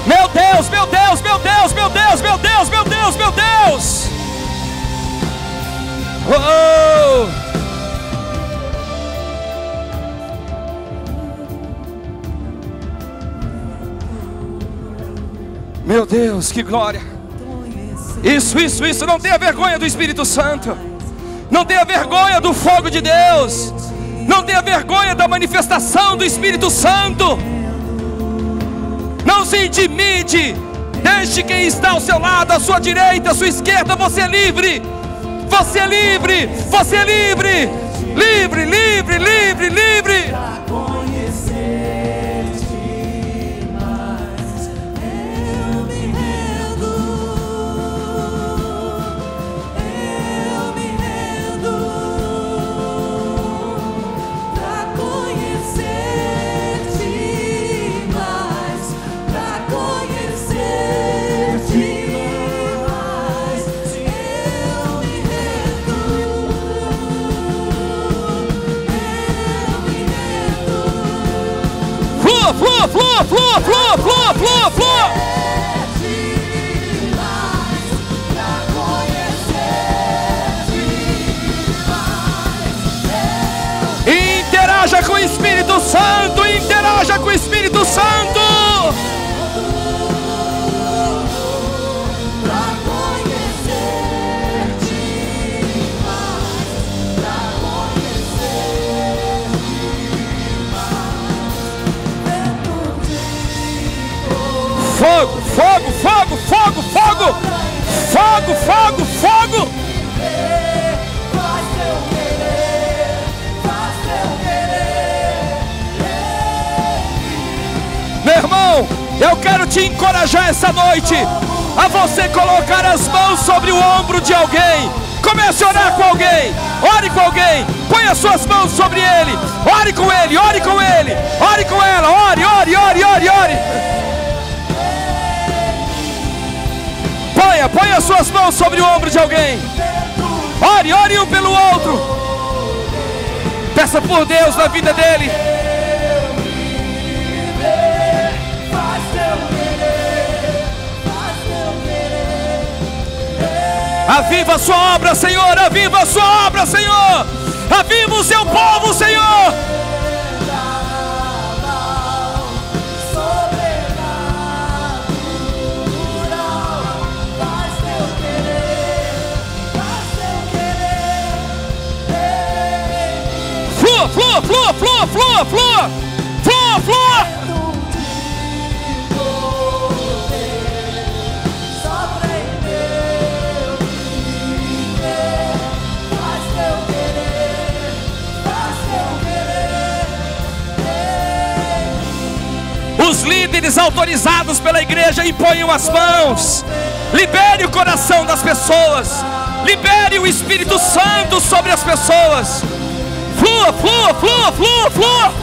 S3: Meu Deus, meu Deus, meu Deus, meu Deus, meu Deus, meu Deus, meu Deus! Oh! Meu Deus, que glória! Isso, não tenha vergonha do Espírito Santo. Não tenha vergonha do fogo de Deus. Não tenha vergonha da manifestação do Espírito Santo. Não se intimide. Deixe quem está ao seu lado, à sua direita, à sua esquerda. Você é livre. Você é livre. Você é livre. Livre, livre, livre, livre. Flua, flua, flua, flua, flua, flua, flua. Interaja com o Espírito Santo, interaja com o Espírito Santo. Fogo, fogo, fogo, fogo, fogo, fogo, fogo, fogo. Meu irmão, eu quero te encorajar essa noite a você colocar as mãos sobre o ombro de alguém. Comece a orar com alguém, ore com alguém, põe as suas mãos sobre ele, ore com ele, ore com ele, ore com ela, ore, ore, ore, ore, ore. Põe as suas mãos sobre o ombro de alguém. Ore, ore um pelo outro. Peça por Deus na vida dele. Aviva a sua obra, Senhor. Aviva a sua obra, Senhor. Aviva o seu povo, Senhor. Flua, flua, flua, flua, flua, flua, flua. Os líderes autorizados pela igreja imponham as mãos. Libere o coração das pessoas. Libere o Espírito Santo sobre as pessoas. Flua, flua, flua, flua, flua.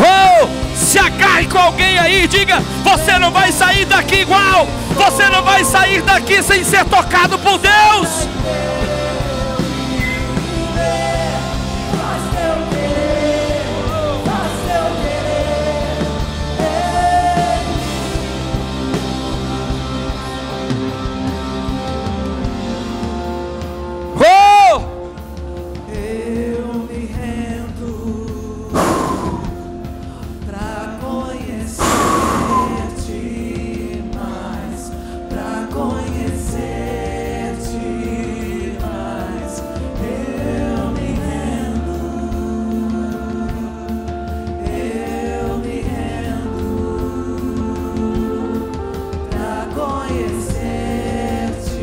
S3: Oh, se agarre com alguém aí, diga: você não vai sair daqui igual. Você não vai sair daqui sem ser tocado por Deus.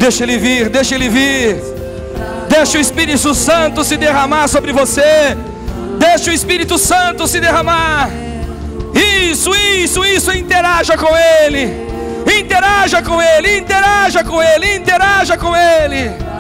S3: Deixa ele vir, deixa ele vir. Deixa o Espírito Santo se derramar sobre você. Deixa o Espírito Santo se derramar. Isso, isso, isso. Interaja com Ele. Interaja com Ele, interaja com Ele, interaja com Ele.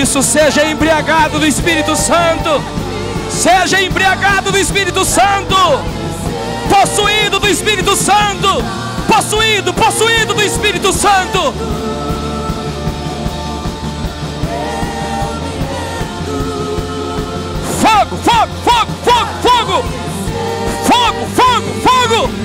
S3: Isso, seja embriagado do Espírito Santo. Seja embriagado do Espírito Santo. Possuído do Espírito Santo. Possuído, possuído do Espírito Santo. Fogo, fogo, fogo, fogo, fogo. Fogo, fogo, fogo.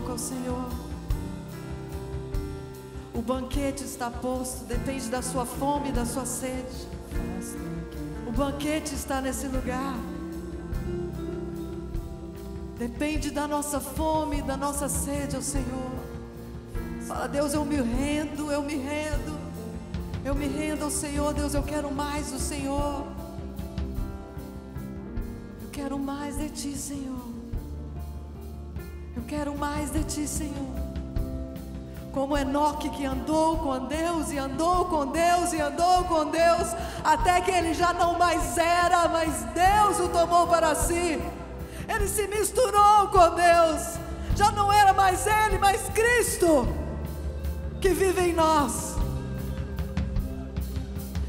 S2: boca ao Senhor. O banquete está posto, depende da sua fome e da sua sede. O banquete está nesse lugar. Depende da nossa fome e da nossa sede ao Senhor. Fala: Deus, eu me rendo, eu me rendo. Eu me rendo ao Senhor. Deus, eu quero mais do Senhor. Eu quero mais de Ti, Senhor. Eu quero mais de Ti, Senhor. Como Enoque, que andou com Deus, e andou com Deus, e andou com Deus, até que ele já não mais era, mas Deus o tomou para si. Ele se misturou com Deus. Já não era mais ele, mas Cristo que vive em nós.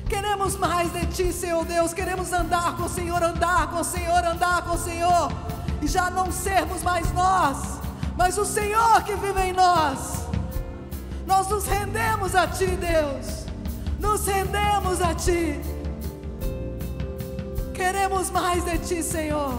S2: Queremos mais de Ti, Senhor Deus. Queremos andar com o Senhor, andar com o Senhor, andar com o Senhor, e já não sermos mais nós, mas o Senhor que vive em nós. Nós nos rendemos a Ti, Deus. Nos rendemos a Ti. Queremos mais de Ti, Senhor.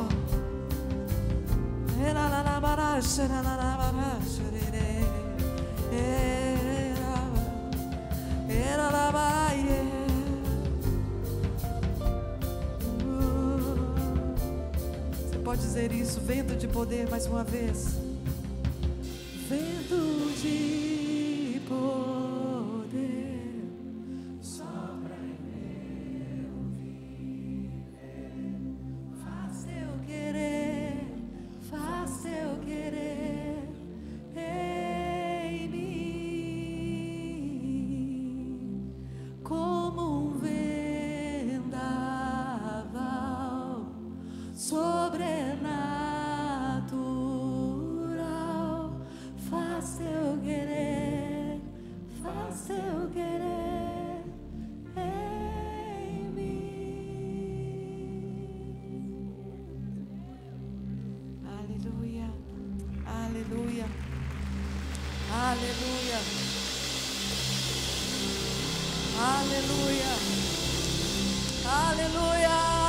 S2: Você pode dizer isso, vento de poder, mais uma vez. Vento de poder, sopra em meu viver, faz Teu querer, faz Teu querer em mim, como um vendaval sobrenatural. Faz Teu querer, faz Teu querer em mim. Aleluia, aleluia, aleluia, aleluia, aleluia.